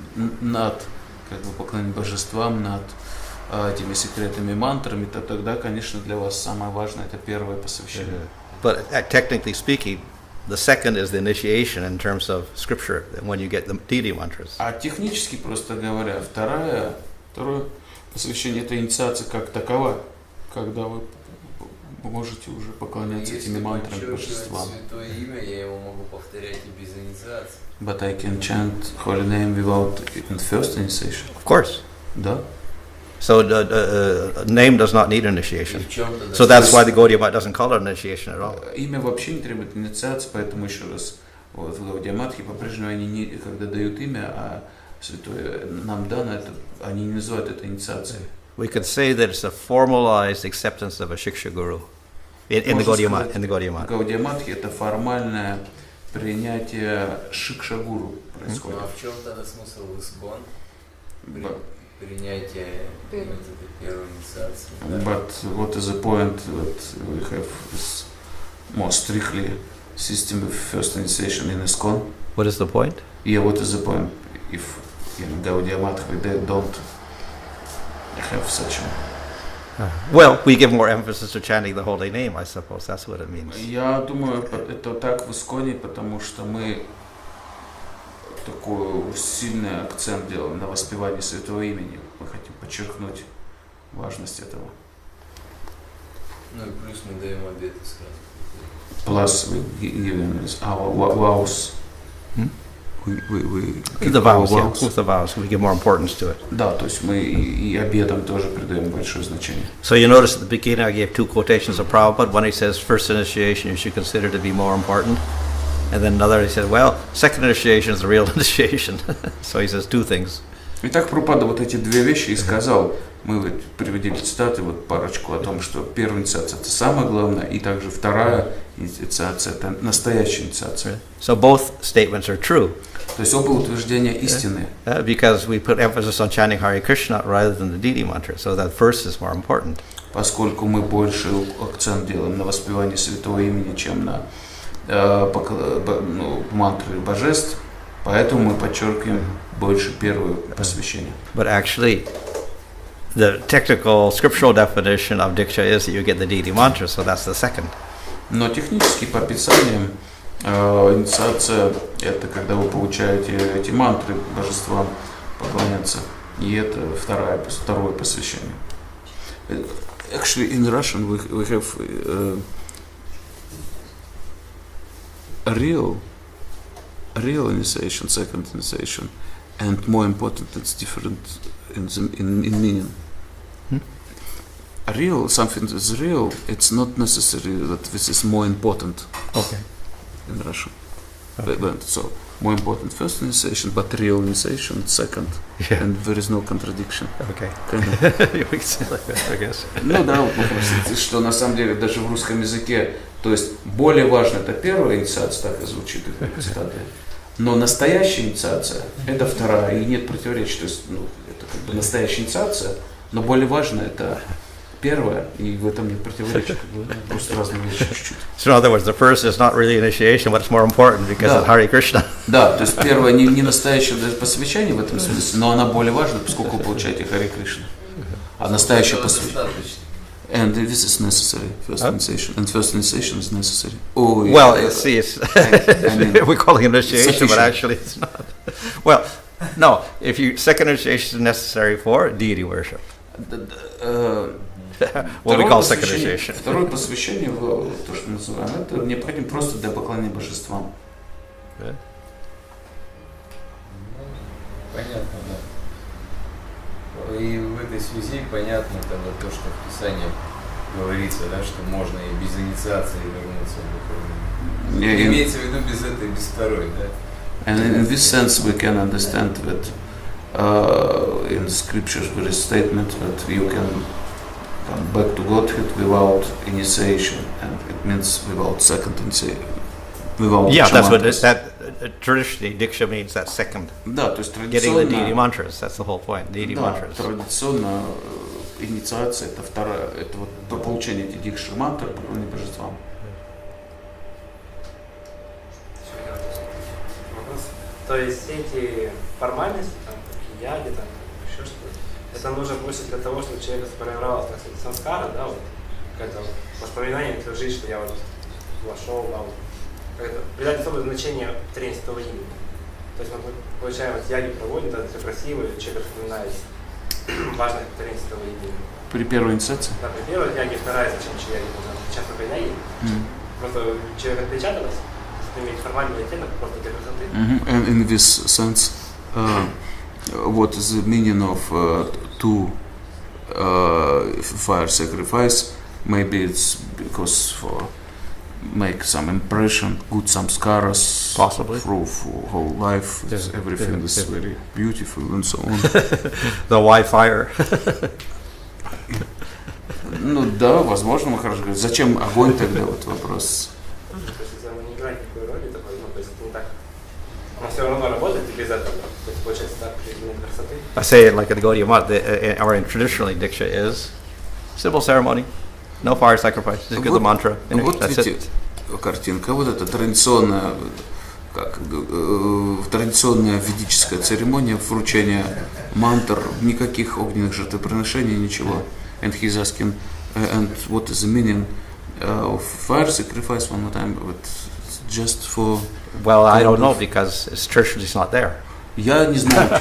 над как бы поклонением божествам, над этими секретными мантрами, то тогда, конечно, для вас самое важное это первое посвящение. But technically speaking, the second is the initiation in terms of scripture, when you get the deity mantras. А технически, просто говоря, второе посвящение это инициация как такова, когда вы можете уже поклоняться Если этими мантрами подчеркивать божествам. святое имя, я его могу повторять и без инициации. But I can chant holy name without in first initiation. Of course. Да. So the name does not need И initiation. в чем тогда? So that's why the Gaudiya Math doesn't call it initiation at all. Имя вообще не требует инициации, поэтому еще раз, вот в Гаудия Матхи по-прежнему они не, когда дают имя, а святое нам дано, это, они не называют это инициацией. We could say that it's a formalized acceptance of a Shiksha Guru in the Можно Gaudiya сказать, Math. In the Gaudiya Math. Гаудия Матхи это формальное принятие шикша-гуру Ну, происходит. а в чем тогда смысл в ИСКОН? But, Принятие метода первой инициации. Да? but what is the point that we have this more strictly system of first initiation in ISKCON? What is the point? Yeah, what is the point if in Gaudiya Matha they don't have such a... Well, we give more emphasis to chanting the holy name, I suppose. That's what it means. Я думаю, это так в ISKCON, потому что мы такой сильный акцент делаем на воспевании святого имени. Мы хотим подчеркнуть важность этого. Ну и плюс мы даем обеты сразу. Plus we giving us our vows. Hmm? we The keep our vows, yeah, vows. with the vows, we give more importance to it. Да, то есть мы и обетам тоже придаем большое значение. So you notice at the beginning I gave two quotations of Prabhupada. One he says, first initiation you should consider to be more important. And then another he said, well, second initiation is the real initiation. So he says two things. Итак, Прабхупада вот эти две вещи и сказал. Мы вот приводили цитаты, вот парочку о том, что первая инициация – это самое главное, и также вторая инициация – это настоящая инициация. So both statements are true. То есть оба утверждения истины. Because we put emphasis on chanting Hare Krishna rather than the deity mantra, so that first is more important. Поскольку мы больше акцент делаем на воспевании святого имени, чем на мантры божеств, поэтому мы подчеркиваем больше первое посвящение. But actually, the technical scriptural definition of Diksha is that you get the deity mantra, so that's the second. Но технически по Писаниям инициация – это когда вы получаете эти мантры божествам поклоняться, и это второе посвящение. Actually, in Russian we have a real initiation, second initiation, and more important, it's different in meaning. Real, something that is real, it's not necessary that this is more important. Okay. In Russian. Okay. So, more important first initiation, but real initiation second. Yeah. And there is no contradiction. Okay. Kind of. We can say like that, I guess. Ну да, вот вопрос, что на самом деле даже в русском языке, то есть более важно это первая инициация, так и звучит в цитате, но настоящая инициация это вторая, и нет противоречия, то есть это как бы настоящая инициация, но более важно это первая, и в этом нет противоречия, просто разные вещи чуть-чуть. So in other words, the first is not really initiation, but it's more important because Да. it's Hare Krishna. Да, то есть первая не настоящее даже посвящение в этом смысле, но она более важна, поскольку вы получаете Харе Кришна. А настоящее Этого посвящение. достаточно. And this is necessary, first initiation. And first initiation is necessary. Well, see, it's I mean, we call it initiation, but sufficient. actually it's not. Well, no, if you second initiation is necessary for deity worship. What we call second initiation. Второе посвящение, то, что называем, это необходимо просто для поклонения божествам. Ну, понятно, да. И в этой связи понятно вот то, что в Писании говорится, да, что можно и без инициации вернуться в духовное. Имеется в виду без этой, без второй, да? And in this sense we can understand that in the scriptures there is statement that you can come back to Godhead without initiation, and it means without second initiation. Yeah, that's what traditionally Diksha means, that second. Да, то есть Getting the deity традиционно, mantras, that's the whole point, deity да, mantras. традиционно инициация это вторая, это вот по получению этих дикши мантр, поклонение божествам. Вопрос. То есть все эти формальности, там, яги, там, еще что-то, это нужно больше для того, чтобы человек сформировалась, так сказать, санскара, да, вот, какое-то воспоминание, эту жизнь, что я вот вошел, да, вот, придать особое значение тринадцатого имени. То есть мы получаем, вот яги проводим, это все красиво, и человек вспоминает важность тринадцатого имени. При первой инициации. Да, при первой яги, вторая, зачем еще яги нужно? Сейчас только яги. Просто человек отпечаталось, это имеет формальный оттенок, просто для красоты. And in this sense, what is the meaning of two fire sacrifice? Maybe it's because for make some impression, good samskaras Possibly. through whole life. Yeah, Everything yeah, is yeah. very beautiful and so on. The why fire? Ну да, возможно, мы хорошо говорим. Зачем огонь тогда? Вот вопрос. То есть это не играет никакой роли такой, ну, то есть это не так. Оно все равно работает и без этого. То есть получается так, элемент красоты. I say it like in the Gaudiya Mat, or in traditionally Diksha is simple ceremony, no fire sacrifice, just give the mantra. Вот That's видите, it. картинка, вот эта традиционная, традиционная ведическая церемония вручения мантр, никаких огненных жертвоприношений, ничего. And he's asking, and what is the meaning of fire sacrifice one more time? But just for... Well, I don't know because it's traditionally it's not there. Я не знаю,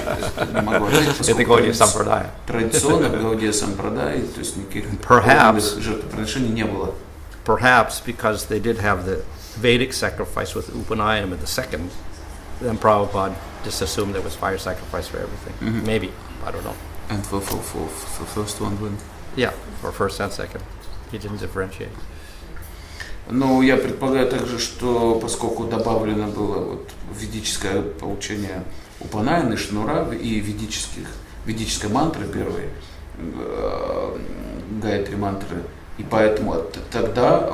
не могу ответить, In the поскольку Gaudiya Sampradaya. традиционно в Гаудия Сампрадай, то есть никаких Perhaps. огненных жертвоприношений не было. Perhaps because they did have the Vedic sacrifice with Upanayam in the second, then Prabhupada just assumed there was fire sacrifice for everything. Mhm. Maybe, I don't know. And for first one when? Yeah, for first and second. He didn't differentiate. Ну, я предполагаю также, что поскольку добавлено было вот ведическое поучение Упанаяны, Шнура и ведической мантры первой, Гайатри мантры, и поэтому тогда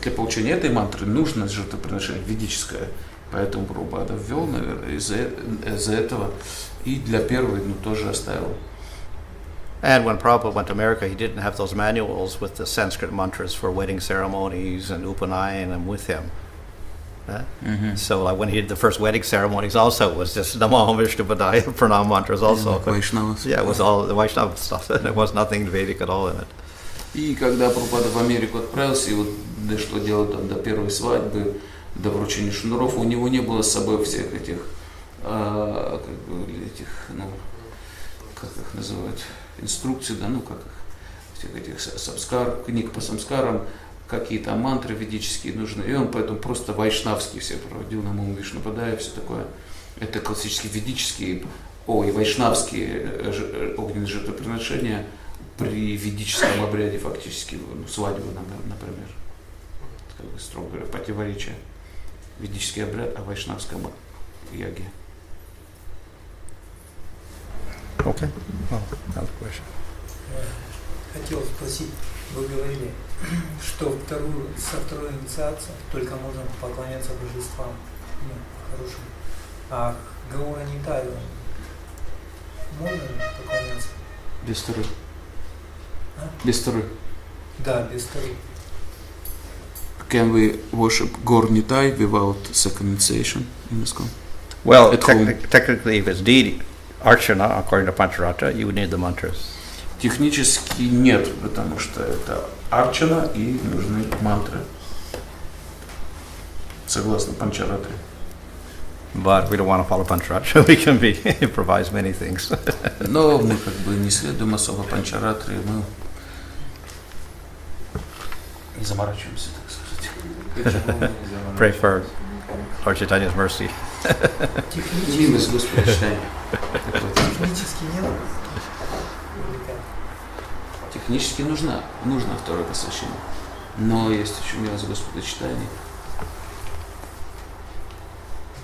для получения этой мантры нужно жертвоприношение ведическое, поэтому Прабхупада ввел, наверное, из-за этого, и для первой, тоже оставил. And when Prabhupada went to America, he didn't have those manuals with the Sanskrit mantras for wedding ceremonies and Upanayanam with him. So when he did the first wedding ceremonies also, it was just Namo Vishnu Padaya Pranam mantras also. Вайшнавас. Yeah, it was all the Vaishnava stuff. There was nothing Vedic at all in it. И когда Прабхупада в Америку отправился, и вот дошло дело там до первой свадьбы, до вручения шнуров, у него не было с собой всех этих, как их называть, инструкций, всех этих книг по самскарам, какие-то мантры ведические нужны. И он поэтому просто вайшнавские все проводил, Намо Вишну Падая, все такое. Это классические ведические, вайшнавские огненные жертвоприношения при ведическом обряде фактически, свадьбу, например. Как бы, строго говоря, противоречие. Ведический обряд о вайшнавском яге. Okay. Well, another question. Хотел спросить, вы говорили, что со второй инициацией только можно поклоняться божествам, хорошим, а Гаура Нитаю можно поклоняться? Без второй. А? Без второй. Да, без второй. Can we worship Gaur Nitai without second initiation in ISKCON? Well, At home. technically, if it's deity, Archana, according to Pancharatra, you would need the mantras. Технически нет, потому что это арчана и нужны мантры. Согласно Панчаратре. But we don't want to follow Pancharatra. We can improvise many things. Но мы как бы не следуем особо Панчаратре, мы не заморачиваемся, так сказать. Pray for Lord Chaitanya's mercy. Милость Господа читания. Технически нет? Технически нужно второе посвящение. Но есть еще милость Господа читания.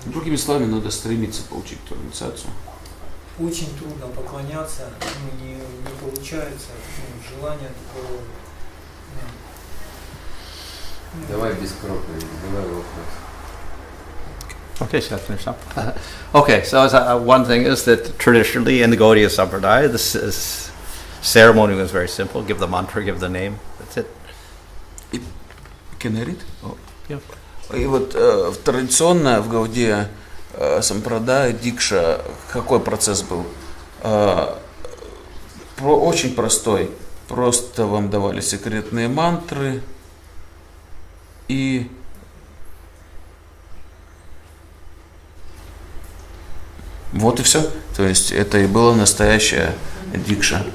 Другими словами, надо стремиться получить вторую инициацию. Очень трудно поклоняться, не получается, желание такого. Давай без проповеди, давай вопрос. Okay, so I'll finish up. Okay, so one thing is that traditionally in the Gaudiya Sampradaya, this ceremony was very simple. Give the mantra, give the name. That's it. Can I read? Yeah. И вот традиционно в Гаудия Сампрадая, Дикша, какой процесс был? Очень простой. Просто вам давали секретные мантры и вот и все. То есть это и была настоящая Дикша.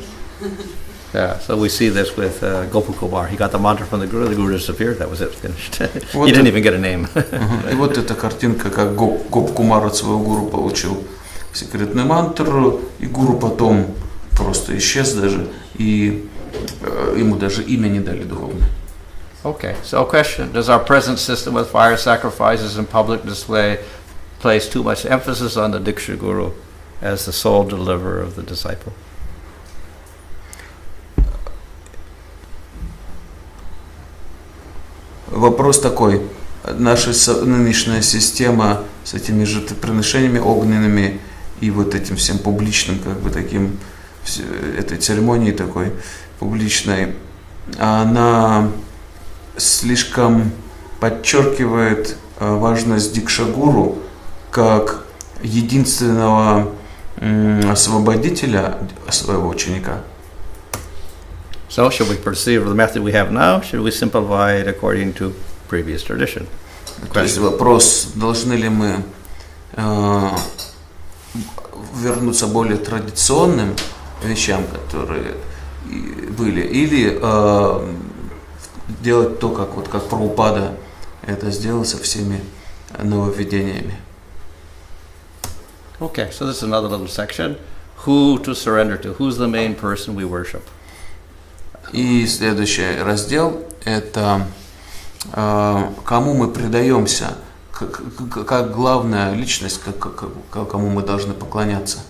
Yeah, so we see this with Gopal Kumar. He got the mantra from the Guru disappeared, that was it, finished. Вот He didn't even get a name. И вот эта картинка, как Гоп Кумар от своего гуру получил секретную мантру, и гуру потом просто исчез даже, и ему даже имя не дали духовное. Okay, so question, does our present system with fire sacrifices and public display place too much emphasis on the Diksha Guru as the sole deliverer of the disciple? Вопрос такой. Наша нынешняя система с этими жертвоприношениями огненными и вот этим всем публичным, как бы таким, этой церемонией такой публичной, она слишком подчеркивает важность Дикша-гуру как единственного освободителя своего ученика. So, should we pursue the method we have now? Should we simplify it according to previous tradition? То есть вопрос, должны ли мы вернуться более традиционным вещам, которые были, или делать то, как Прабхупада это сделал со всеми нововведениями. Okay, so this is another little section. Who to surrender to? Who's the main person we worship? И следующий раздел – это кому мы предаемся, как главная личность, кому мы должны поклоняться.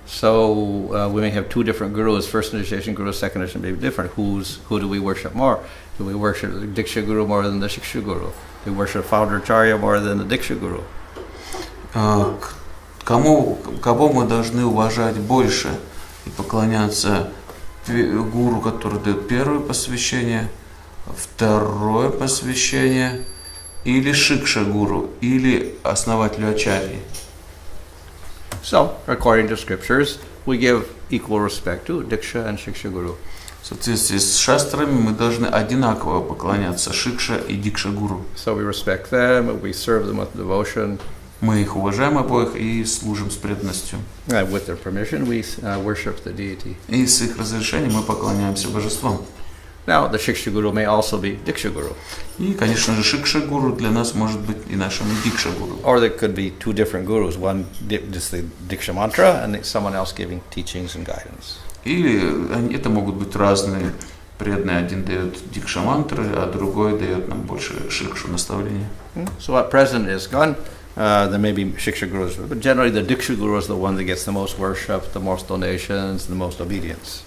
So we may have two different gurus. First initiation guru, second initiation may be different. Who do we worship more? Do we worship the Diksha Guru more than the Shiksha Guru? Do we worship Founder Acharya more than the Diksha Guru? Кого мы должны уважать больше и поклоняться гуру, который дает первое посвящение, второе посвящение, или Шикша Гуру, или основателю Ачарьи. So, according to scriptures, we give equal respect to Diksha and Shiksha Guru. В соответствии с шастрами мы должны одинаково поклоняться Шикша и Дикша Гуру. So we respect them, we serve them with devotion. Мы их уважаем обоих и служим с преданностью. With their permission, we worship the deity. И с их разрешения мы поклоняемся божествам. Now, the Shiksha Guru may also be Diksha Guru. И, конечно же, Шикша Гуру для нас может быть и нашим Дикша Гуру. Or there could be two different gurus, one just the Diksha mantra and someone else giving teachings and guidance. Или это могут быть разные преданные. Один дает Дикша мантры, а другой дает нам больше Шикшу наставления. So at present is gone. There may be Shiksha Gurus, but generally the Diksha Guru is the one that gets the most worship, the most donations, the most obedience.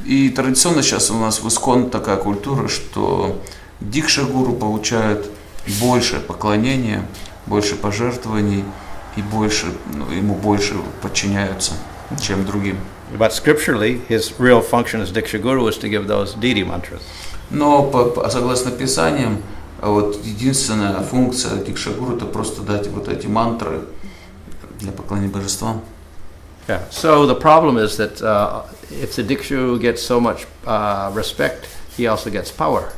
И традиционно сейчас у нас в Искон такая культура, что Дикша Гуру получает больше поклонения, больше пожертвований и ему больше подчиняются, чем другим. But scripturally, his real function as Diksha Guru is to give those deity mantras. Но согласно Писаниям, вот единственная функция Дикша Гуру – это просто дать вот эти мантры для поклонения божествам. Yeah. So the problem is that if the Diksha gets so much respect, he also gets power.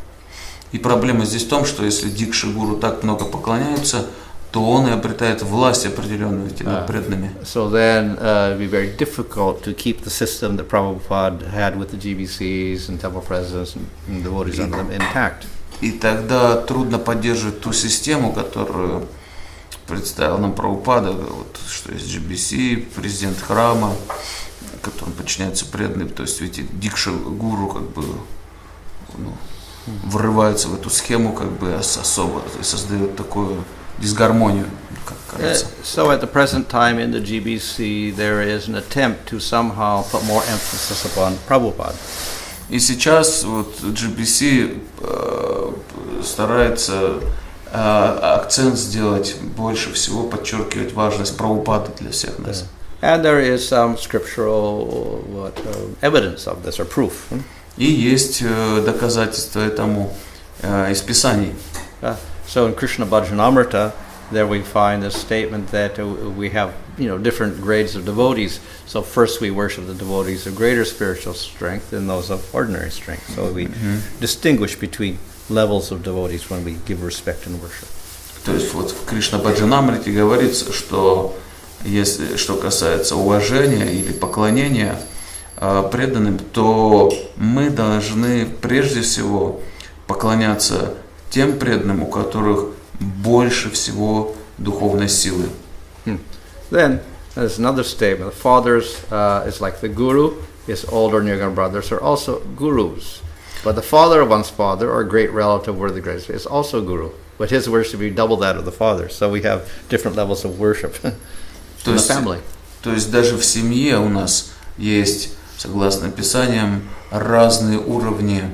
И проблема здесь в том, что если Дикша Гуру так много поклоняются, то он и обретает власть определенную над преданными. So then it'd be very difficult to keep the system that Prabhupada had with the GBCs and temple presidents and devotees under them intact. И тогда трудно поддерживать ту систему, которую представил нам Прабхупада, вот, что есть GBC, президент храма, которому подчиняются преданные. То есть ведь Дикша Гуру как бы врывается в эту схему как бы особо и создает такую дисгармонию, как кажется. So at the present time in the GBC there is an attempt to somehow put more emphasis upon Prabhupada. И сейчас вот GBC старается акцент сделать, больше всего подчеркивать важность Прабхупады для всех нас. And there is some scriptural evidence of this or proof. И есть доказательства этому из Писаний. So in Krishna Bhajanamrita, there we find a statement that we have, different grades of devotees. So first we worship the devotees of greater spiritual strength and those of ordinary strength. So we distinguish between levels of devotees when we give respect and worship. То есть вот в Кришна Баджанамрите говорится, что если что касается уважения или поклонения преданным, то мы должны прежде всего поклоняться тем преданным, у которых больше всего духовной силы. Then there's another statement. The fathers is like the guru. His older and younger brothers are also gurus. But the father of one's father, or a great relative worthy of grace, is also guru. But his worship would be double that of the father. So we have different levels of worship in the family. То есть даже в семье у нас есть, согласно Писаниям, разные уровни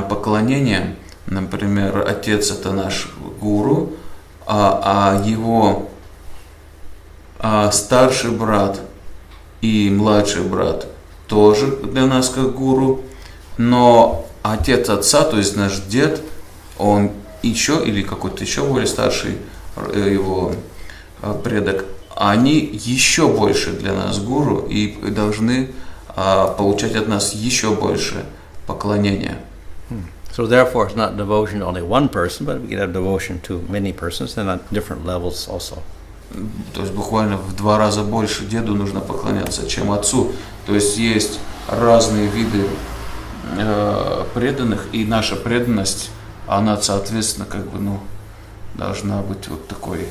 поклонения. Например, отец – это наш гуру, а его старший брат и младший брат тоже для нас как гуру. Но отец отца, то есть наш дед, он еще, или какой-то еще более старший его предок, они еще больше для нас гуру и должны получать от нас еще больше поклонения. So therefore it's not devotion to only one person, but we can have devotion to many persons and on different levels also. То есть буквально в 2 раза больше деду нужно поклоняться, чем отцу. То есть есть разные виды преданных, и наша преданность, она, соответственно, должна быть вот такой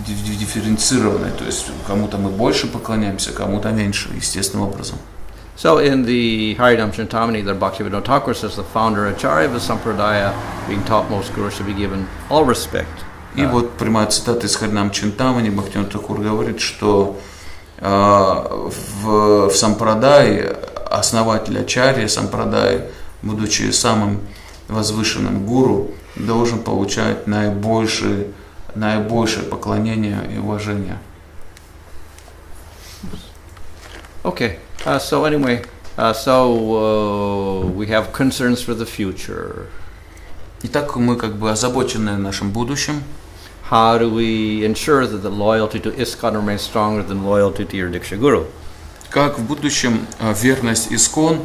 дифференцированной, то есть кому-то мы больше поклоняемся, кому-то меньше, естественным образом. So in the Harinam Chintamani, the Bhaktivedanta Thakur says the founder Acharya of the Sampradaya, being topmost guru, should be given all respect. И вот прямая цитата из Харинам Чинтамани, Бхактивинода Тхакур говорит, что в сампрадае основатель Ачарья сампрадаи, будучи самым возвышенным гуру, должен получать наибольшее поклонение и уважение. Okay, so anyway, we have concerns for the future. Итак, мы как бы озабочены нашим будущим. How do we ensure that the loyalty to ISKCON remains stronger than loyalty to your Diksha Guru? Как в будущем верность Искон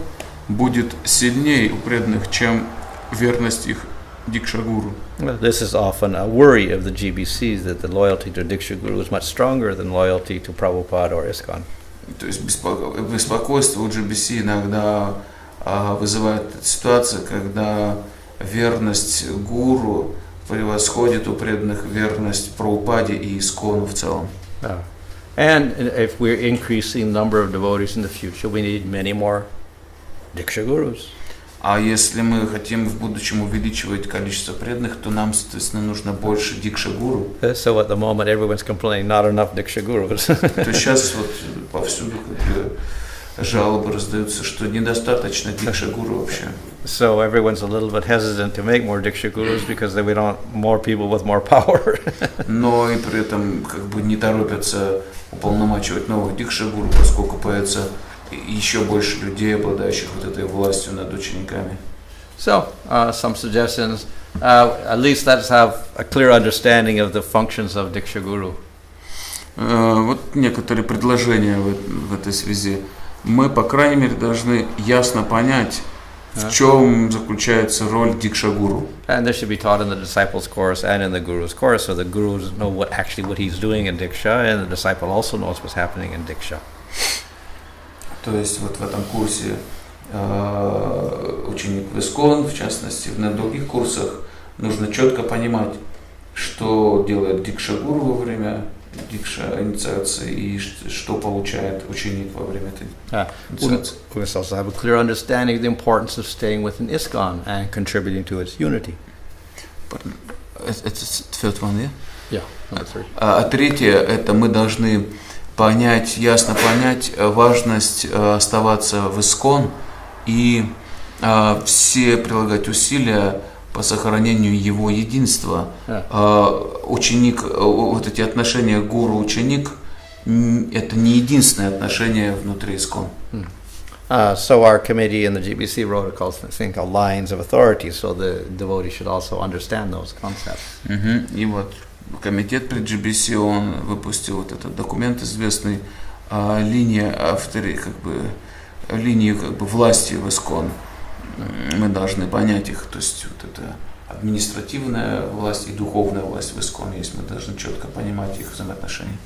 будет сильнее у преданных, чем верность их Дикша-гуру. Well, this is often a worry of the GBCs, that the loyalty to Diksha Guru is much stronger than loyalty to Prabhupada or ISKCON. То есть беспокойство у GBC иногда вызывает ситуация, когда верность гуру превосходит у преданных верность Прабхупаде и Искону в целом. And if we're increasing the number of devotees in the future, we need many more Diksha Gurus. А если мы хотим в будущем увеличивать количество преданных, то нам, соответственно, нужно больше Дикша-гуру. So at the moment everyone's complaining not enough Diksha Gurus. То есть сейчас вот повсюду жалобы раздаются, что недостаточно Дикша-гуру вообще. So everyone's a little bit hesitant to make more Diksha Gurus because we don't want more people with more power. Но и при этом как бы не торопятся уполномачивать новых Дикша-гуру, поскольку появится еще больше людей, обладающих вот этой властью над учениками. So, some suggestions. At least let's have a clear understanding of the functions of Diksha Guru. Вот некоторые предложения в этой связи. Мы, по крайней мере, должны ясно понять, в чем заключается роль Дикша-гуру. And this should be taught in the disciples' course and in the guru's course, so the gurus know what he's doing in Diksha, and the disciple also knows what's happening in Diksha. То есть вот в этом курсе ученик в Искон, в частности, на других курсах, нужно четко понимать, что делает Дикша-гуру во время Дикша-инициации и что получает ученик во время этой инициации. We must also have a clear understanding of the importance of staying within ISKCON and contributing to its unity. Это third one, Yeah, number 3. А третье, это мы должны ясно понять важность оставаться в Искон и все прилагать усилия по сохранению его единства. Ученик, вот эти отношения гуру-ученик, это не единственное отношение внутри Искон. So our committee in the GBC wrote a thing called Lines of Authority, so the devotee should also understand those concepts. И вот комитет при GBC, он выпустил вот этот документ известный, линии власти в Искон. Мы должны понять их, то есть вот это административная власть и духовная власть в Искон есть, мы должны четко понимать их взаимоотношения.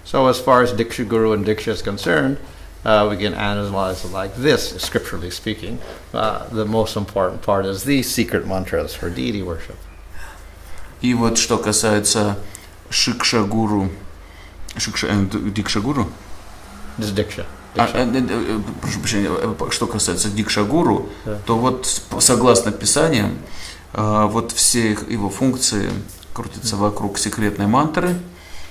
So as far as Diksha Guru and Diksha is concerned, we can analyze it like this, scripturally speaking. The most important part is these secret mantras for deity worship. И вот что касается Дикша-гуру, This is Diksha. прошу прощения, что касается Дикша-гуру, то вот согласно Писаниям, вот все его функции крутятся вокруг секретной мантры.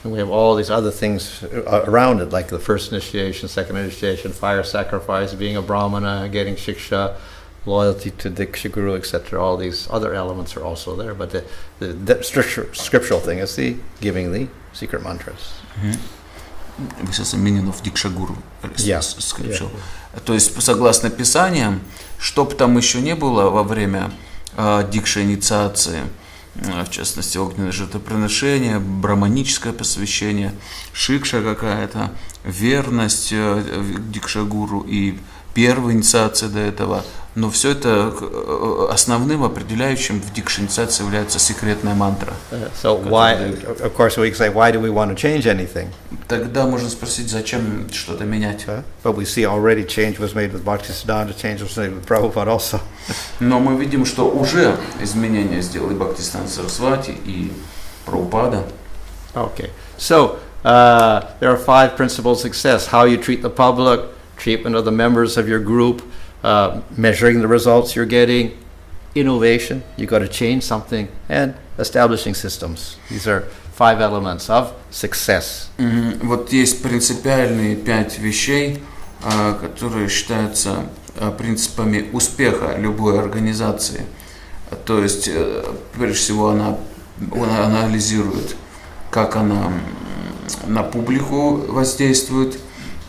And we have all these other things around it, like the first initiation, second initiation, fire sacrifice, being a brahmana, getting shiksha, loyalty to Diksha Guru, etc. All these other elements are also there, but the scriptural thing is the giving the secret mantras. This is the meaning of Дикша-гуру. Yeah. То есть, согласно Писаниям, что бы там еще не было во время Дикша-инициации, в частности, огненное жертвоприношение, браманическое посвящение, шикша какая-то, верность Дикша-гуру и первая инициация до этого, Но все это основным определяющим в дикша-инициации является секретная мантра. So why, of course, we can say, why do we want to change anything? Тогда можно спросить, зачем что-то менять. But we see already change was made with Bhaktisiddhanta, change was made with Prabhupada also. Но мы видим, что уже изменения сделали Бхактисиданта Сарасвати и Прабхупада. Okay, so there are 5 principles of success: how you treat the public, treatment of the members of your group, measuring the results you're getting, innovation, you got to change something, and establishing systems. These are 5 elements of success. Вот есть принципиальные 5 вещей, которые считаются принципами успеха любой организации. То есть, прежде всего, она анализирует, как она на публику воздействует,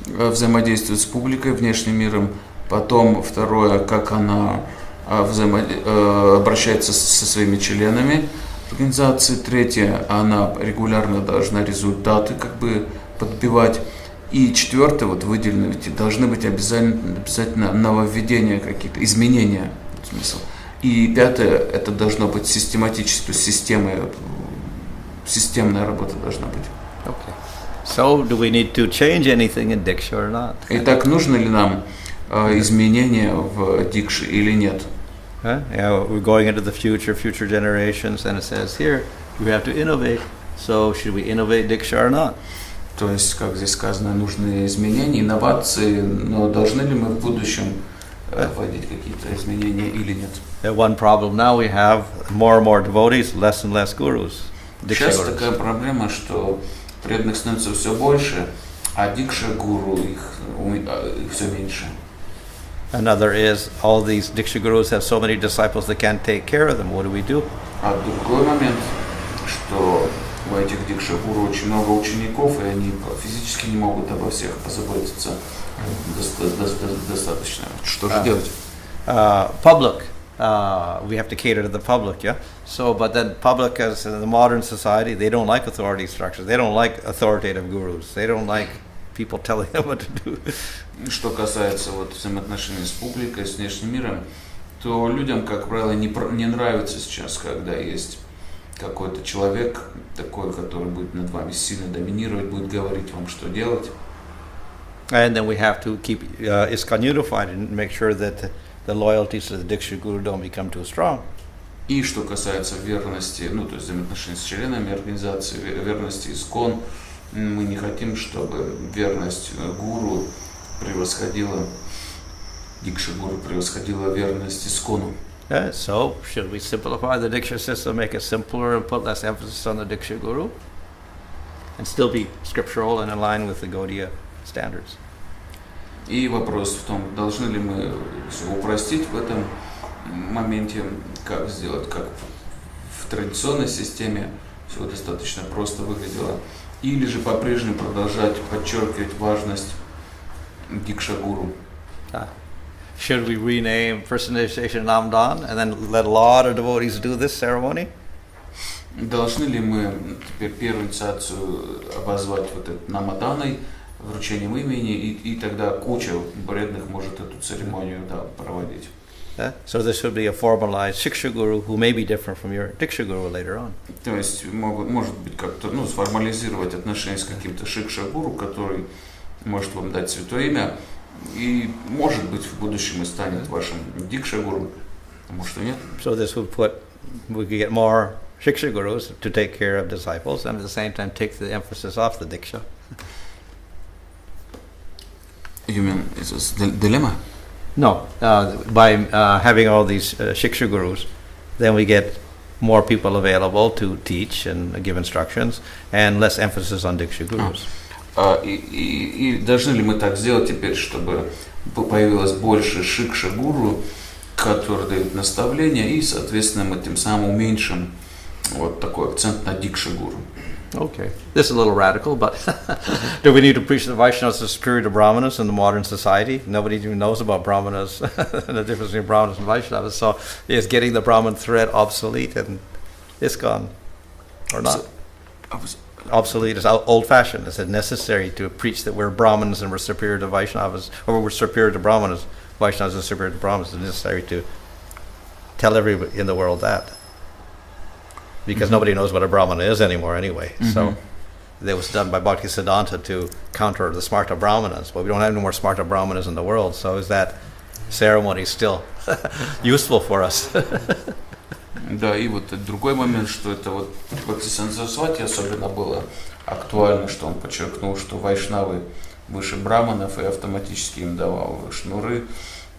взаимодействует с публикой, внешним миром. Потом, второе, как она обращается со своими членами организации. Третье, она регулярно должна результаты подбивать. И четвертое, вот выделено, ведь должны быть обязательно нововведения какие-то, изменения. Смысл. И пятое, это должно быть систематически, то есть системная работа должна быть. Okay. So, do we need to change anything in Diksha or not? Итак, нужно ли нам изменения в дикше или нет? Yeah, we're going into the future generations, and it says here, we have to innovate. So, should we innovate Diksha or not? То есть, как здесь сказано, нужны изменения, инновации, но должны ли мы в будущем вводить какие-то изменения или нет? One problem now we have more and more devotees, less and less gurus. Сейчас такая проблема, что преданных становится все больше, а дикша-гуру их все меньше. Another is all these Diksha gurus have so many disciples they can't take care of them. What do we do? А другой момент, что у этих дикша-гуру очень много учеников, и они физически не могут обо всех позаботиться достаточно. Что же делать? Public. We have to cater to the public, yeah? So, but then public, as in the modern society, they don't like authority structures. They don't like authoritative gurus. They don't like people telling them what to do. Что касается взаимоотношений с публикой, с внешним миром, то людям, как правило, не нравится сейчас, когда есть какой-то человек такой, который будет над вами сильно доминировать, будет говорить вам, что делать. And then we have to keep ISKCON unified and make sure that the loyalties to the Diksha Guru don't become too strong. И что касается верности, то есть взаимоотношений с членами организации, верности ИСККОН, мы не хотим, чтобы верность гуру превосходила, дикша-гуру превосходила верность ИСККОНу. So, should we simplify the Diksha system, make it simpler and put less emphasis on the Diksha Guru? And still be scriptural and in line with the Gaudiya standards. И вопрос в том, должны ли мы все упростить в этом моменте, как сделать, как в традиционной системе все достаточно просто выглядело, или же по-прежнему продолжать подчеркивать важность дикша-гуру. Should we rename first initiation Namdan and then let a lot of devotees do this ceremony? Должны ли мы теперь первую инициацию обозвать это намаданой, вручением имени, и тогда куча преданных может эту церемонию проводить. So this would be a formalized Shiksha Guru who may be different from your Diksha Guru later on. То есть может быть как-то сформализировать отношения с каким-то шикша-гуру, который может вам дать святое имя, и может быть в будущем и станет вашим дикша-гуру, потому что нет. So this would we could get more Shiksha Gurus to take care of disciples and at the same time take the emphasis off the Diksha. You mean, is this dilemma? No, by having all these Shiksha Gurus, then we get more people available to teach and give instructions and less emphasis on Diksha Gurus. И должны ли мы так сделать теперь, чтобы появилось больше шикша-гуру, которые дают наставления, и, соответственно, мы тем самым уменьшим такой акцент на дикша-гуру? Okay, this is a little radical, but do we need to preach the Vaishnavas as superior to Brahmanas in the modern society? Nobody even knows about Brahmanas and the difference between Brahmanas and Vaishnavas. So is getting the Brahman thread obsolete and ISKCON or not? obsolete, it's old-fashioned. It's necessary to preach that we're Brahmins and we're superior to Vaishnavas, or we're superior to Brahmanas. Vaishnavas are superior to Brahmanas. It's necessary to tell everybody in the world that. Because nobody knows what a Brahmana is anymore anyway. So that was done by Bhaktisiddhanta to counter the Smarta Brahmanas. But we don't have any more Smarta Brahmanas in the world. So is that ceremony still useful for us? Да, и вот другой момент, что это вот Бхактисиддханта Сарасвати особенно было актуально, что он подчеркнул, что вайшнавы выше браманов и автоматически им давал шнуры.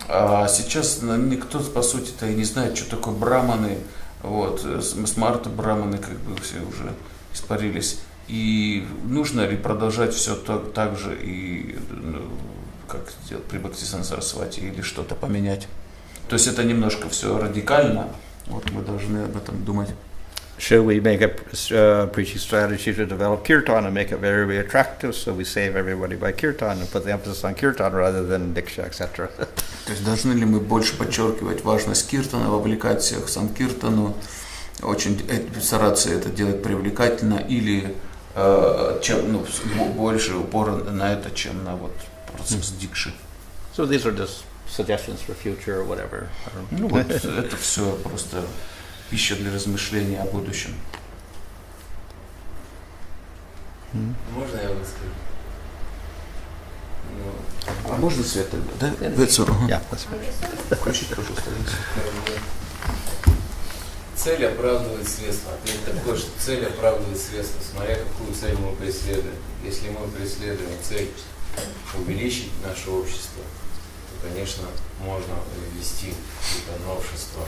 А сейчас никто, по сути-то, и не знает, что такое браманы. Вот, смарта браманы как бы все уже испарились. И нужно ли продолжать все так же, и как сделать при Бхактисиддханта Сарасвати, или что-то поменять? То есть это немножко все радикально. Вот мы должны об этом думать. Should we make a preaching strategy to develop kirtan and make it very, very attractive, so we save everybody by kirtan and put the emphasis on kirtan rather than diksha, etc.? То есть должны ли мы больше подчеркивать важность киртана, вовлекать всех в санкиртану, очень стараться это делать привлекательно, или чем, больше упора на это, чем на вот процесс дикши? So these are just suggestions for future or whatever. Ну вот это все просто пища для размышления о будущем. Можно я выскажу? Ну, А можно свет тогда? Да? Yeah, that's right. Включить, пожалуйста. цель оправдывает средства. Ответ такой, что цель оправдывает средства, смотря какую цель мы преследуем. Если мы преследуем цель увеличить наше общество, то, конечно, можно ввести какие-то новшества,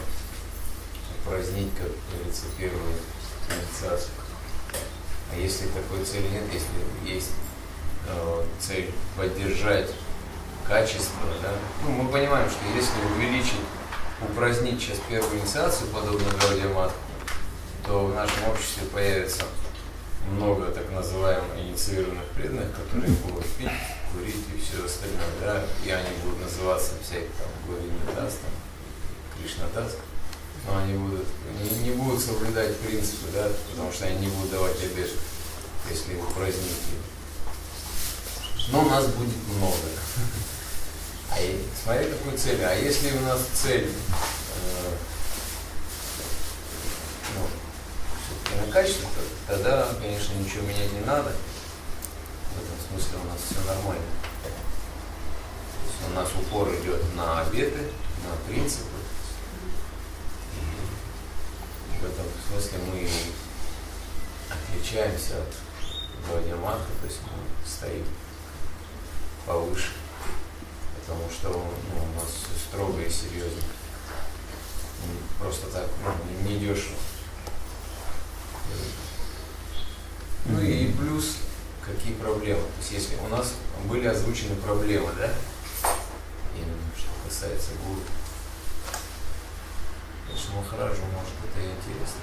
упразднить, как говорится, первую инициацию. А если такой цели нет, если есть цель поддержать качество, да, ну, мы понимаем, что если увеличить, упразднить сейчас первую инициацию, подобно Гаудия Матха, то в нашем обществе появится много так называемых инициированных преданных, которые будут пить, курить и все остальное, да, и они будут называться всякие там Говинда-дас, там, Кришна-дас, но они будут, не будут соблюдать принципы, да, потому что они не будут давать обед, если их упразднить. Но нас будет много. А смотри, какую цель. А если у нас цель все-таки на качество, тогда, конечно, ничего менять не надо. В этом смысле у нас все нормально. То есть у нас упор идет на обеты, на принципы. И в этом смысле мы отличаемся от Гаудия Матха, то есть мы стоим повыше. Потому что у нас все строго и серьезно. Просто так не дешево. Ну и плюс, какие проблемы. То есть если у нас были озвучены проблемы, да? Именно что касается гуру. Конечно, Махараджу, может, это и интересно.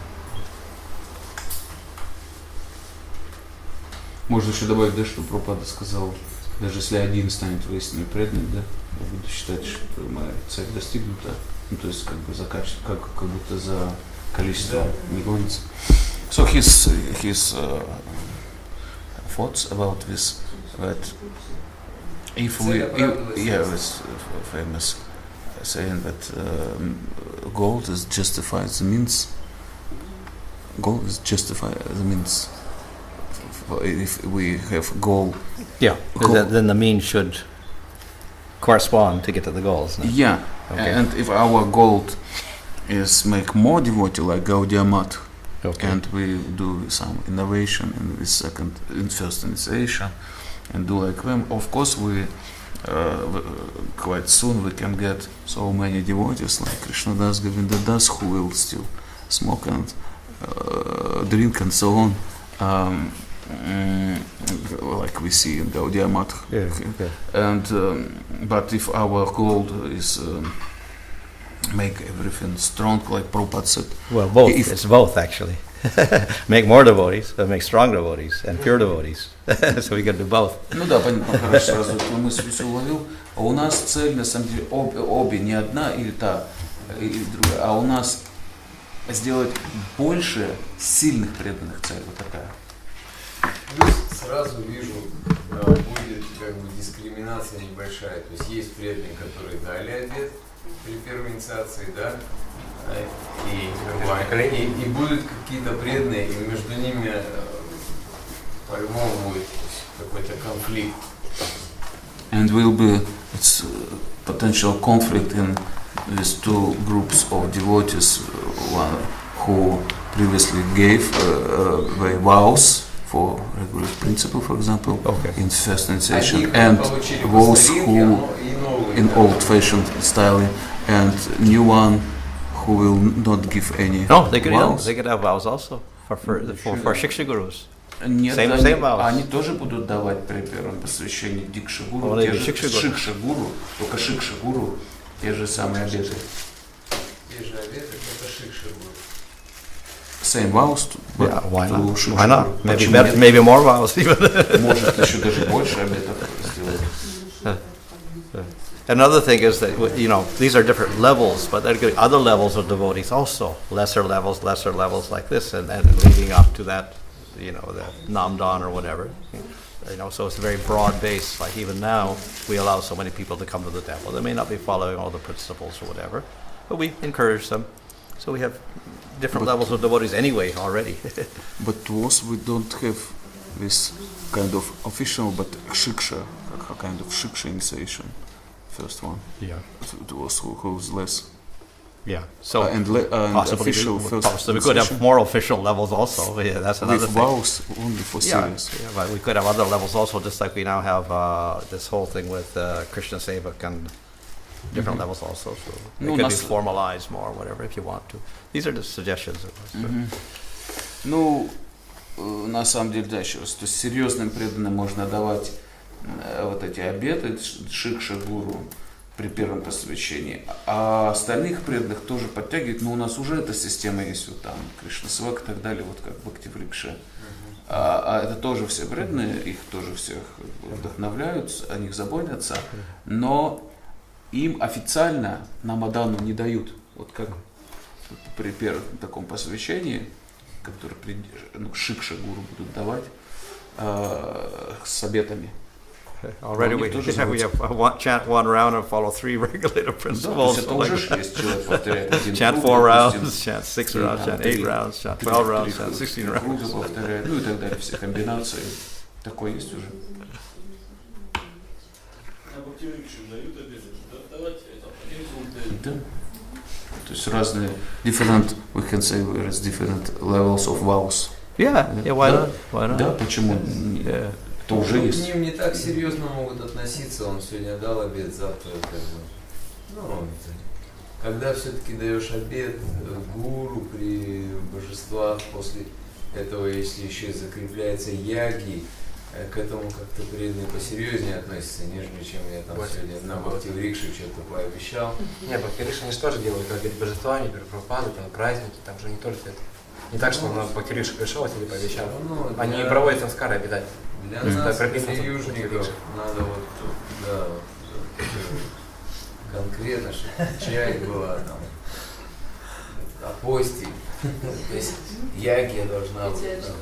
Можно еще добавить, да, что Прабхупада сказал, даже если один станет воистину преданным, да, я буду считать, что моя цель достигнута, ну, то есть как бы за качество, как будто за количество не гонится. So his thoughts about this, that if we, it's famous saying that gold is justified the means. Gold is justified the means. If we have goal. Yeah, then the means should correspond to get to the goals. No? Yeah, Okay. and if our goal is make more devotee like Gaudiya Math, Okay. and we do some innovation in first initiation, and do like them, of course we quite soon we can get so many devotees like Krishnadas, Govindadas, who will still smoke and drink and so on. Like we see in Gaudiya Math. Yeah, okay. And but if our goal is make everything strong, like Prabhupada said, Well, both. If- It's both, actually. Make more devotees, but make strong devotees and pure devotees. So we can do both. ну да, понятно, хорошо, сразу эту мысль все уловил. А у нас цель, на самом деле, обе, не одна или та, или другая, а у нас сделать больше сильных преданных, цель вот такая. Плюс сразу вижу, будет как бы дискриминация небольшая. То есть есть преданные, которые дали обет при первой инициации, да, и будут какие-то преданные, и между ними по-любому будет какой-то конфликт. And will be potential conflict in these two groups of devotees, one who previously gave the vows for regular principle, for example, Okay. in first initiation, Одни and получили по those старинке, who и новые, in да. old-fashioned style, and new one who will not give any No, they could vows. have vows also for Shiksha gurus. Нет, Same vows. они тоже будут давать при первом посвящении Дикши-гуру, Only те же Шикша-гуру. Шикша-гуру, только Шикша-гуру, те же самые обеты. Те же обеты, это шикша будет. Same vows, but Yeah, why to not? Шикша-гуру. Why not? Maybe Почему better, нет? maybe more vows even. Может еще даже больше обетов сделать. Another thing is that, these are different levels, but there could be other levels of devotees also, lesser levels like this, and leading up to that, the Namdan or whatever. So it's a very broad base. Like even now, we allow so many people to come to the temple. They may not be following all the principles or whatever, but we encourage them. So we have different levels of devotees anyway already. But to us we don't have this kind of official, but Shiksha, a kind of Shiksha initiation. First one. Yeah. To us who's less. Yeah. So And possibly official first we could have initiation. more official levels also. Yeah, that's another With thing. vows only for serious. Yeah, but we could have other levels also, just like we now have this whole thing with Krishna Sevak and different levels also. So it No, could be nas- formalized more, whatever, if you want to. These are just suggestions. Of us. Мгм. Ну, на самом деле, да, еще раз, то есть серьезным преданным можно давать вот эти обеты Шикша-гуру при первом посвящении, а остальных преданных тоже подтягивать, но у нас уже эта система есть, вот там, Кришна Севак и так далее, вот как Бхакти Врикша. А это тоже все преданные, их тоже всех вдохновляют, о них заботятся, но им официально намадану не дают. Вот как при первом таком посвящении, которое Шикша-гуру будут давать с обетами. Already Ну, we, тоже we have chant one round and follow 3 regulative Да, то principles. есть это уже есть, человек повторяет один Chant круг, 4 допустим, rounds, chant 6 или rounds, там chant 8 три- rounds, chant три- 12 rounds, три chant 16 круга rounds. повторяет, ну и так далее, все комбинации. Такое есть уже. А Бхакти Врикши дают обеты, давать это один круг дают. Да. То есть разные, different, we can say there is different levels of vows. Yeah, why Да. not? Why not? Да, почему? Yeah. Это уже Ну, к есть. ним не так серьезно могут относиться, он сегодня дал обед, завтра как бы. Ну, это- когда все-таки даешь обед гуру при божествах, после этого, если еще и закрепляется яги, к этому как-то преданные посерьезнее относятся, нежели чем я там Вот. сегодня на Бхакти Врикше что-то пообещал. Не, Бхакти Врикша они же тоже делают, как перед божествами, перед Прабхупадой, там праздники, там же не только это. Не так, что на Бхакти Врикша пришел, а тебе пообещал. Ну, Они для- проводят самскары обязательно. Для Да, нас, прописано для в южников, Врикше. надо вот, да, вот, конкретно, чтобы чай была там, апостиль, то есть ягия должна быть. да.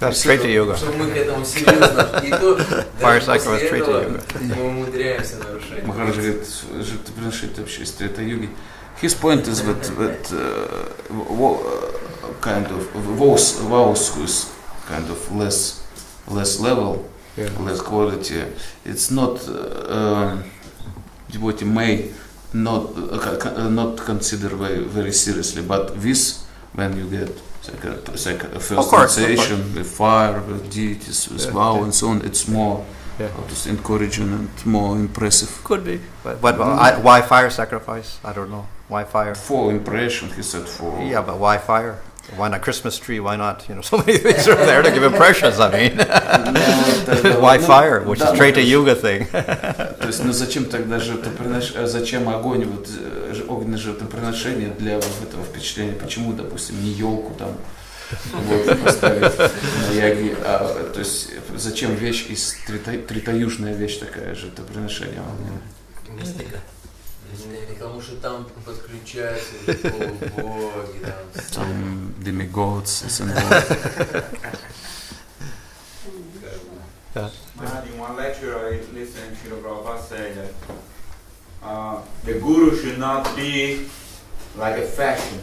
That's straight to yoga. Чтобы мы к этому серьезно, и то Fire даже cycle после is straight to этого yoga. мы умудряемся нарушать. Махарадж говорит, жертвоприношение вообще из Трета-юги. His point is that kind of vows who's kind of less level, less quality. It's not devotee may not consider very seriously, but this when you get first course, initiation with fire, with deities, with vow and so on, it's more Yeah. how to say, encouraging and more impressive. Could be. But why fire sacrifice? I don't know. Why fire? For impression, he said. For Yeah, but why fire? Why not Christmas tree? Why not? So many things are there to give impressions. I mean, why fire? Which is straight to yoga thing. То есть, ну зачем тогда зачем огонь, вот огненное жертвоприношение для вот этого впечатления? Почему, допустим, не елку там вот, поставить на яги? То есть, зачем вещь из тритоюжная вещь такая, жертвоприношение огненное? Мистика. Потому что там подключаются боги, там Some demigods and all. Maharaj, in one lecture I listened to Srila Prabhupada say that the guru should not be like a fashion.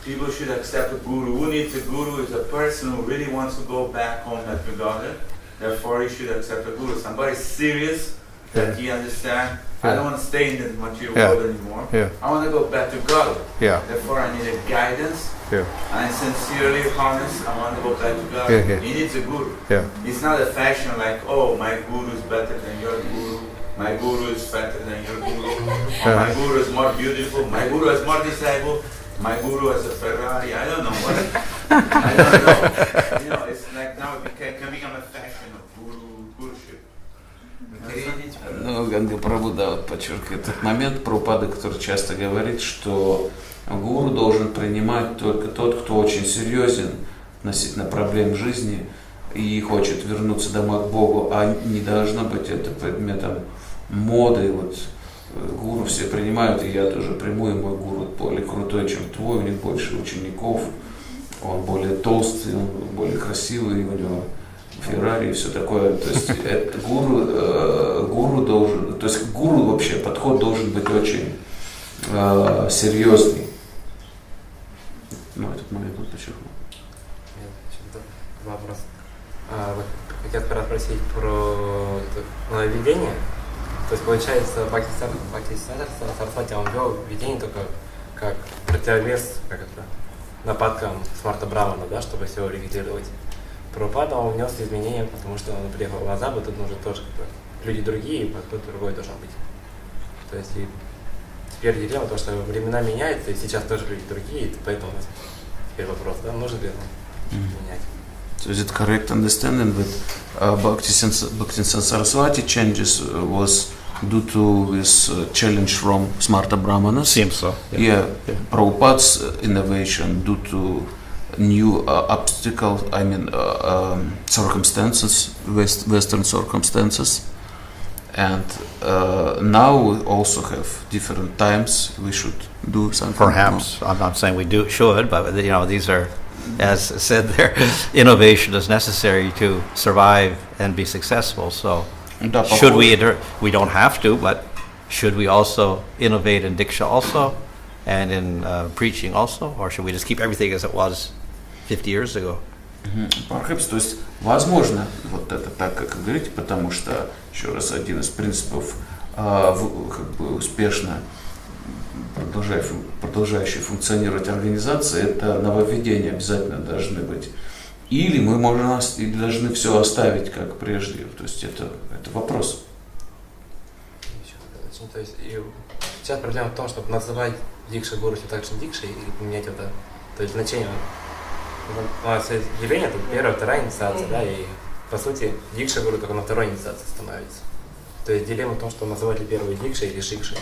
People should accept a guru. Who needs a guru is a person who really wants to go back home at Godhead. Therefore, he should accept a guru. Somebody serious that he understands. I don't want to stay in this material world anymore. Yeah. I want to go back to God. Yeah. Therefore, I need a guidance. Yeah. And I sincerely honest. I want to go back to God. Yeah, yeah. He needs a guru. Yeah. It's not a fashion like, oh, my guru is better than your guru. My guru is better than your guru. Or my guru is more beautiful. My guru has more disciples. My guru has a Ferrari. I don't know what. I don't know. You know, it's like now it can become a fashion of guruship. Ну, Ганга Прабhu, да, вот подчеркивает этот момент Прабхупада, который часто говорит, что гуру должен принимать только тот, кто очень серьезен относительно проблем жизни и хочет вернуться домой к Богу, а не должно быть это предметом моды. Вот гуру все принимают, и я тоже приму, и мой гуру более крутой, чем твой, у них больше учеников, он более толстый, он более красивый, у него Феррари и все такое. То есть это гуру должен, то есть гуру вообще подход должен быть очень серьезный. Ну, этот момент он подчеркнул. Вопрос. Хотел спросить про видение. То есть получается, Бхактисиданта Сарасвати, он вел видение только как противовес нападкам Смарта Брамана, да, чтобы все регулировать. Прабхупада он внес изменения, потому что он приехал в Азабу, тут нужно тоже люди другие, подход другой должен быть. То есть и теперь дилемма, то, что времена меняются, и сейчас тоже люди другие, поэтому у нас теперь вопрос, да, нужно ли менять. So is it correct understanding that Bhaktisiddhanta Saraswati changes was due to this challenge from Smarta Brahmanas? Seems so. Yeah. Prabhupada's innovation due to new obstacles, circumstances, Western circumstances. And now we also have different times we should do something. Perhaps. I'm not saying we should, but these are, as said there, innovation is necessary to survive and be successful. So should we don't have to, but should we also innovate in Diksha also and in preaching also, or should we just keep everything as it was 50 years ago? Perhaps, то есть возможно вот это так, как вы говорите, потому что, еще раз, один из принципов успешно продолжающей функционировать организации, это нововведения обязательно должны быть. Или мы должны все оставить как прежде. То есть это вопрос. То есть сейчас проблема в том, чтобы называть Дикша Гуру все так же Дикшей или поменять это, то есть значение. У нас есть явление, тут первая, вторая инициация, да, и по сути Дикша Гуру только на второй инициации становится. То есть дилемма в том, что называть ли первую Дикшей или Шикшей.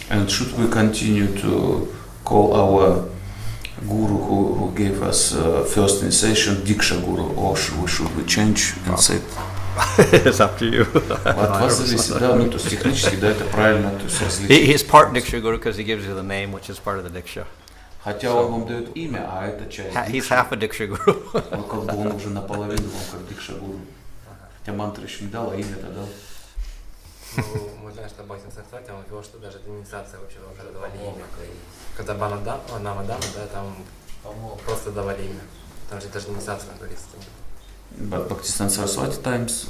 And should we continue to call our guru who gave us first initiation Diksha Guru, or should we change and say? It's up to you. От вас зависит, да, ну то есть технически, да, это правильно, то есть различить. He's part Diksha Guru because he gives you the name, which is part of the Diksha. Хотя он вам дает имя, а это часть He's Дикши. half a Diksha Guru. Ну как бы он уже наполовину, он как Дикша Гуру. Хотя мантру еще не дал, а имя-то дал. Ну, мы знаем, что Бхактисиданта Сарасвати, он вел, что даже инициация вообще уже давали имя. Когда Намадама, да, там просто давали имя. Там же даже инициация говорится. But Bhaktisiddhanta Saraswati times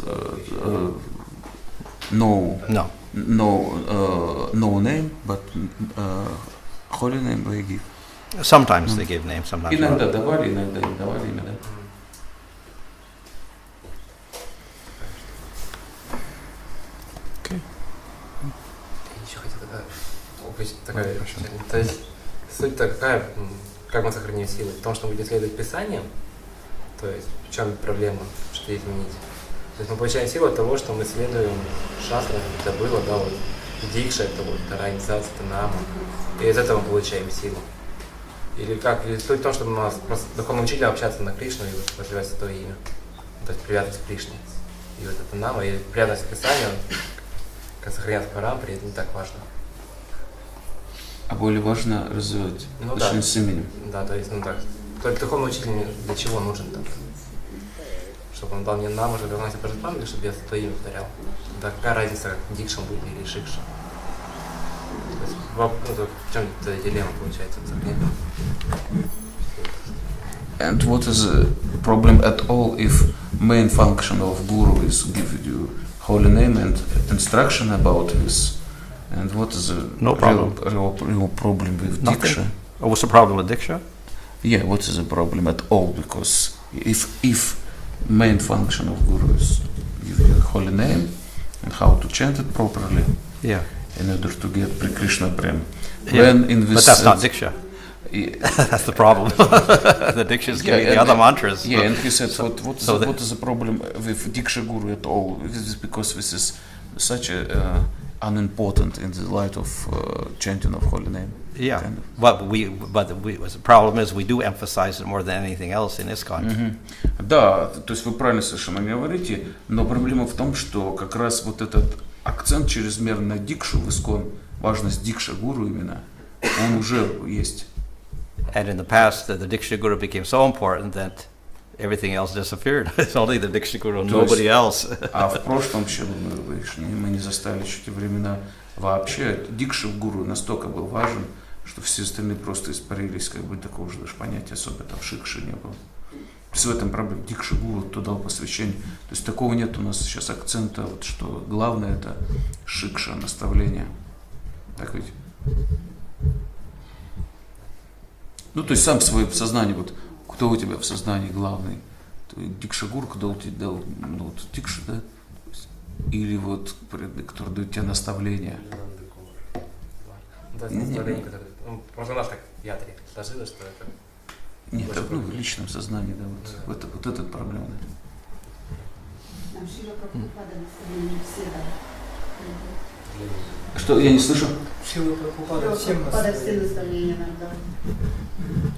no name, but holy name they give. Sometimes they give names, sometimes not. Иногда давали, иногда не давали имя, да. Еще хотел такая, то есть суть-то какая, как мы сохраним силы? В том, что мы будем следовать Писаниям, то есть в чем проблема, что изменить? То есть мы получаем силу от того, что мы следуем шастрам, это было, да, вот Дикша, это вот вторая инициация, это Нама, и из этого мы получаем силу. Или как? Или суть в том, чтобы у нас просто духовным учителем общаться на Кришну и развивать святое имя, то есть привязанность к Кришне. И вот это Нама, и привязанность к Писанию, как сохранять Парам, при этом не так важно. А более важно развивать Ну, отношения да. с именем. Да, то есть, ну так. То есть духовный учитель для чего нужен там? чтобы он дал мне нам уже вернулся божествам, чтобы я то имя повторял. Да какая разница, дикшн будет или шикша? То есть, в чем-то дилемма получается. And what is the problem at all if main function of guru is give you holy name and instruction about this? And what is the No problem. real problem with Nothing. diksha? Oh, what's the problem with Diksha? Yeah, what is the problem at all? Because if main function of guru is give you a holy name and how to chant it properly Yeah. in order to get Pre Krishna Prem, Yeah. when in this But that's not Diksha. That's the problem. The Diksha is giving the other mantras. Yeah, and he said, what so is the problem with Diksha Guru at all? This is because this is such a unimportant in the light of chanting of holy name. Yeah, kind of. the problem is we do emphasize it more than anything else in ISKCON. Мгм. Да, то есть вы правильно совершенно говорите, но проблема в том, что как раз вот этот акцент чрезмерно на дикшу в ИСККОН, важность дикша гуру именно, он уже есть. And in the past, the Diksha Guru became so important that everything else disappeared. It's only the Diksha Guru, nobody else. А в прошлом вообще мы не застали еще те времена вообще. Дикша гуру настолько был важен, что все остальные просто испарились, как бы такого же даже понятия особо там шикши не было. То есть в этом проблема. Дикша гуру, кто дал посвящение. То есть такого нет у нас сейчас акцента, вот, что главное это шикша, наставление. Так ведь? Ну, то есть сам в своем сознании, вот, кто у тебя в сознании главный? Дикша гуру, кто тебе дал, ну, вот, дикша, да? Или вот, который дает тебе наставление. То есть наставление, которое... Просто у нас так в ятре сложилось, что это... Нет, так, ну, в личном сознании, да, вот эта проблема. Нам Шрила Прабхупада наставление все дал. Что, я не слышу? Шрила Прабхупада всем Прабхупада все наставления. наставления нам дал.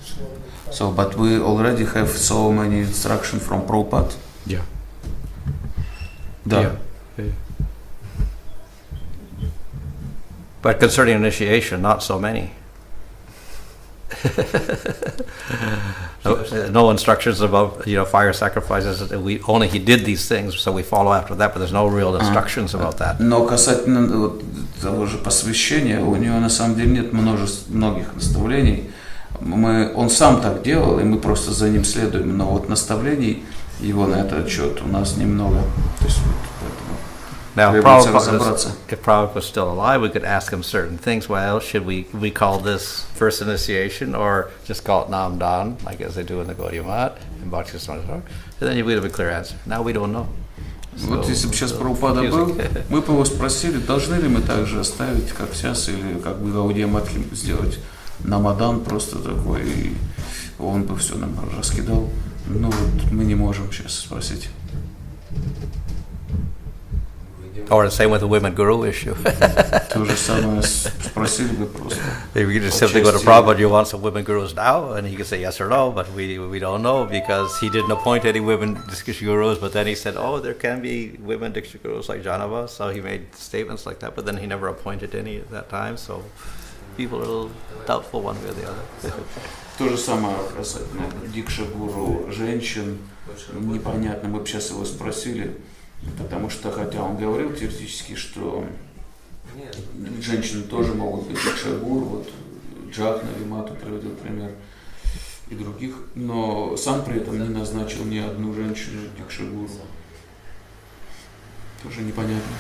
Шрила Прабхупада. So, but we already have so many instructions from Prabhupada. Yeah. Да. Yeah. But concerning initiation, not so many. No instructions about fire sacrifices. He did these things, so we follow after that. But there's no real instructions about that. Но касательно вот того же посвящения, у него на самом деле нет многих наставлений. Он сам так делал, и мы просто за ним следуем. Но вот наставлений его на этот счет у нас немного. То есть, вот, поэтому Now, требуется разобраться. if Prabhupada was still alive, we could ask him certain things. Well, should we call this first initiation or just call it Nam Dan, like as they do in the Gaudiya Math and Bhakti Samajana? And then we would have a clear answer. Now we don't know. Вот если бы сейчас Прабхупада был, мы бы его спросили, должны ли мы так же оставить, как сейчас, или как бы Гаудия Матхи сделать намадан просто такой, и он бы все нам раскидал. Ну вот мы не можем сейчас спросить. Or the same with the women guru issue. То же самое спросили бы просто. Maybe we could just simply go to Prabhupada, you want some women gurus now? And he could say yes or no, but we don't know because he didn't appoint any women Diksha gurus, but then he said, oh, there can be women Diksha gurus like Janava, so he made statements like that, but then he never appointed any at that time, so people are a little doubtful one way or the other. То же самое касательно Дикша гуру женщин. Непонятно, мы бы сейчас его спросили, потому что, хотя он говорил теоретически, что женщины тоже могут быть Дикша гуру, вот Джахна Вимату приводил пример, и других, но сам при этом не назначил ни одну женщину Дикша гуру. Тоже непонятно.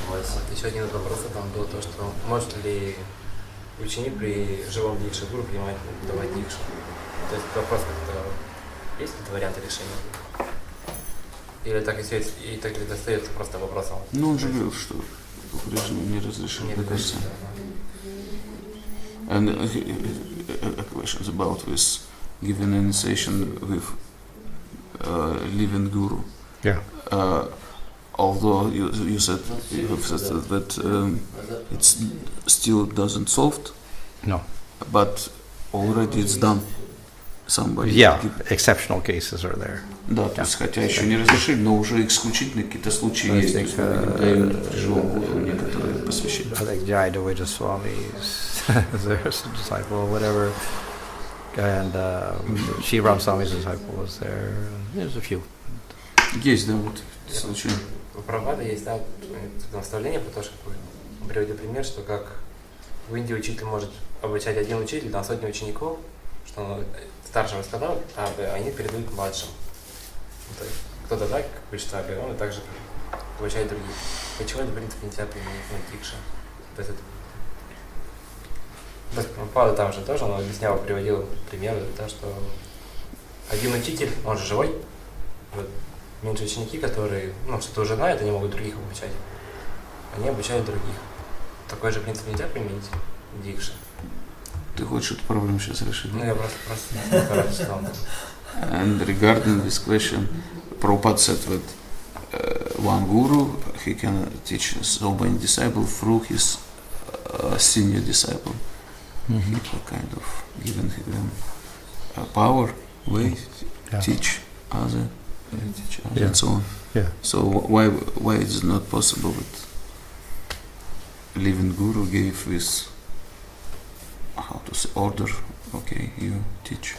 Вот еще один вопрос там был то, что может ли ученик при живом дикше гуру принимать, давать дикшу? То есть вопрос как-то есть какие-то варианты решения? Или так и так и достается просто вопросом? Ну он же говорил, что Кришна не разрешил, мне кажется. And a question about this given initiation with living guru. Yeah. Although you said that it still doesn't solved. No. But already it's done. Somebody. Yeah, exceptional cases are there. Да, то есть хотя еще не разрешили, но уже исключительные какие-то случаи есть. То есть мы даем живому гуру некоторые посвящения. I think Jayadvaita Swami's there's a disciple or whatever, and Shri Ram Swami's disciple was there. There's a few. Есть, да, вот случай. У Прабхупады есть, да, наставление про то, что он приводил пример, что как в Индии учитель может обучать один учитель на сотни учеников, что он старшего сказал, а они передают младшим. Ну, то есть кто-то так, как учится, он и также обучает других. Почему это, в принципе, нельзя применить на дикше? То есть это... Прабхупада там же тоже, он объяснял, приводил примеры, то, что один учитель, он же живой, вот, меньше ученики, которые, ну, что-то уже знают, они могут других обучать. Они обучают других. Такой же принцип нельзя применить в дикше. Ты хочешь эту проблему сейчас решить? Ну, я просто прочитал. And regarding this question, Prabhupada said that one guru, he can teach so many disciples through his senior disciple. He kind of given him power, way, teach other, and so on. Yeah. So why it is not possible that living guru gave this, how to say, order? Okay, you teach,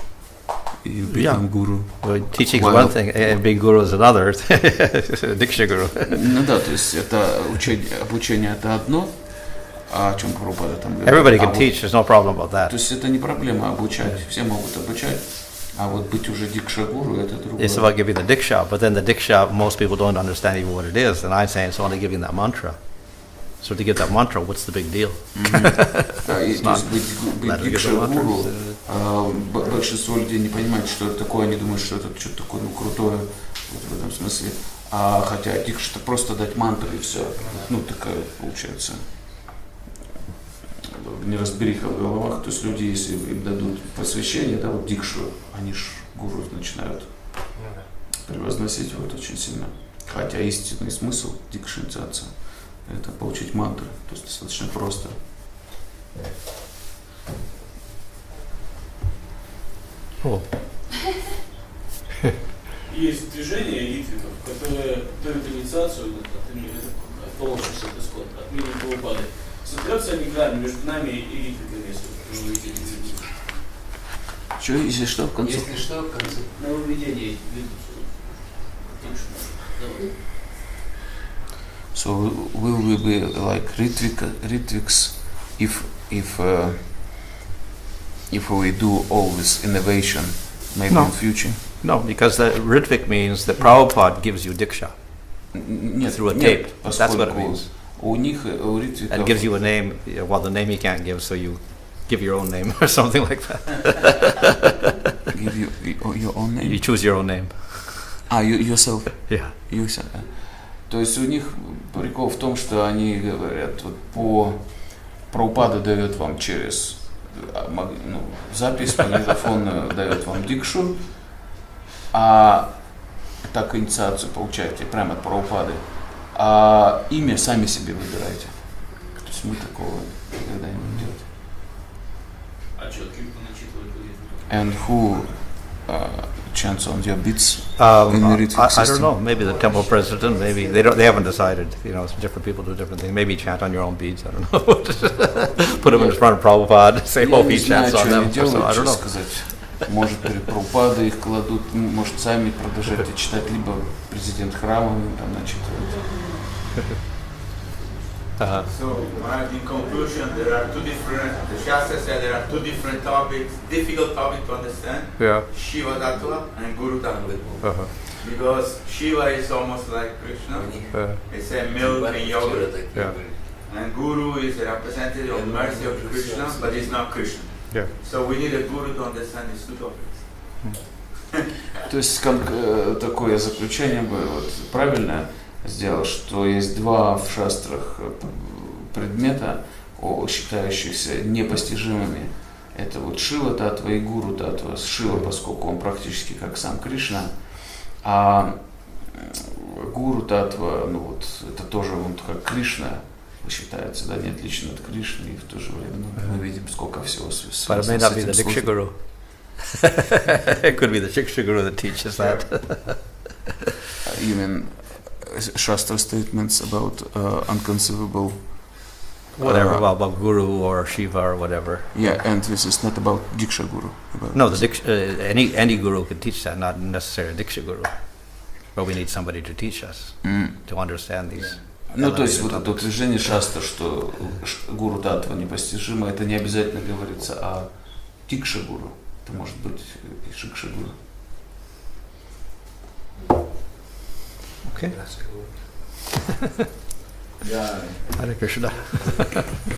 you become guru. Well, teaching is Well, one thing, and being guru is another. Diksha guru. Ну да, то есть это обучение это одно, о чем Прабхупада там говорит. Everybody can А вот- teach, there's no problem about То that. есть это не проблема обучать, все могут обучать, а вот быть уже дикша-гуру это другое. It's about giving the diksha, but then the diksha, most people don't understand even what it is, and I'm saying it's only giving that mantra. So to give that mantra, what's the big deal? Да, и, то есть быть Надо дикша-гуру, говорить, большинство людей не понимает, что это такое, они думают, что это что-то такое ну, крутое вот в этом смысле. Хотя дикша это просто дать мантры и все. Ну, такая получается неразбериха в головах. То есть люди, если им дадут посвящение, да, вот дикшу, они ж гуру начинают Ну да. превозносить вот очень сильно. Хотя истинный смысл дикши инициации – это получить мантры, то есть достаточно просто. Oh. Есть движение ритвиков, которые дают инициацию от полночи от исхода, от мира Прабхупады. Создается они грань между нами и ритвиками, если вы увидели. Что, если что, в конце? Если что, в конце. Нововведение. So will we be like Ritviks if we do all this innovation maybe No. in future? No, because the Ritvik means that Prabhupada gives you diksha Нет, through a нет, tape. That's what it поскольку means. у них, у Ритвиков, And gives you a name, well, the name he can't give, so you give your own name or something like that. give you your own name. You choose your own name. Yourself. Yeah. Yourself. То есть у них прикол в том, что они говорят, вот по Прабхупада дает вам через запись магнитофонную дает вам дикшу, а так инициацию получаете прямо от Прабхупады, а имя сами себе выбираете. То есть мы такого никогда не будем делать. А что, кирку начитывать будет? And who chants on your beats? I Ritvik don't system. know. Maybe the temple president. Maybe they don't. They haven't decided. You know, different people do different things. Maybe chant on your own beads. I don't know. Put them in front of Prabhupada. Say, Я hope не he знаю, chants on что them. они So, делают, I don't что know. сказать. Может, перед Прабхупадой их кладут, может, сами продолжать читать, либо президент храма им там начитывает. So, in conclusion, there are two different, the Shastra said there are two different topics, difficult topic to understand, Yeah. Shiva Tattva and Guru Tattva. Uh-huh. Because Shiva is almost like Krishna, it's a milk and yogurt, Yeah. and Guru is a representative of mercy of Krishna, but he's not Krishna. Yeah. So we need a Guru to understand these two topics. То есть такое заключение бы вот, правильно сделал, что есть два в шастрах предмета, считающихся непостижимыми. Это вот Шива Татва и Гуру Татва. Шива, поскольку он практически как сам Кришна, а Гуру Татва, ну вот, это тоже он как Кришна считается, да, не отлично от Кришны, и в то же время мы видим, сколько всего But it may not be the Diksha Guru. It could be the Diksha Guru that teaches that. You mean Shastra statements about unconceivable? Whatever, about Guru or Shiva or whatever. Yeah, and this is not about Diksha Guru. No, the Diksha, any Guru can teach that, not necessarily Diksha Guru. but we need somebody to teach us to understand these. Ну, то есть вот elevated это topics. утверждение Шаста, что гуру татва непостижимо, это не обязательно говорится о тикша гуру. Это может быть и шикша гуру. Okay. Да. Hare Krishna.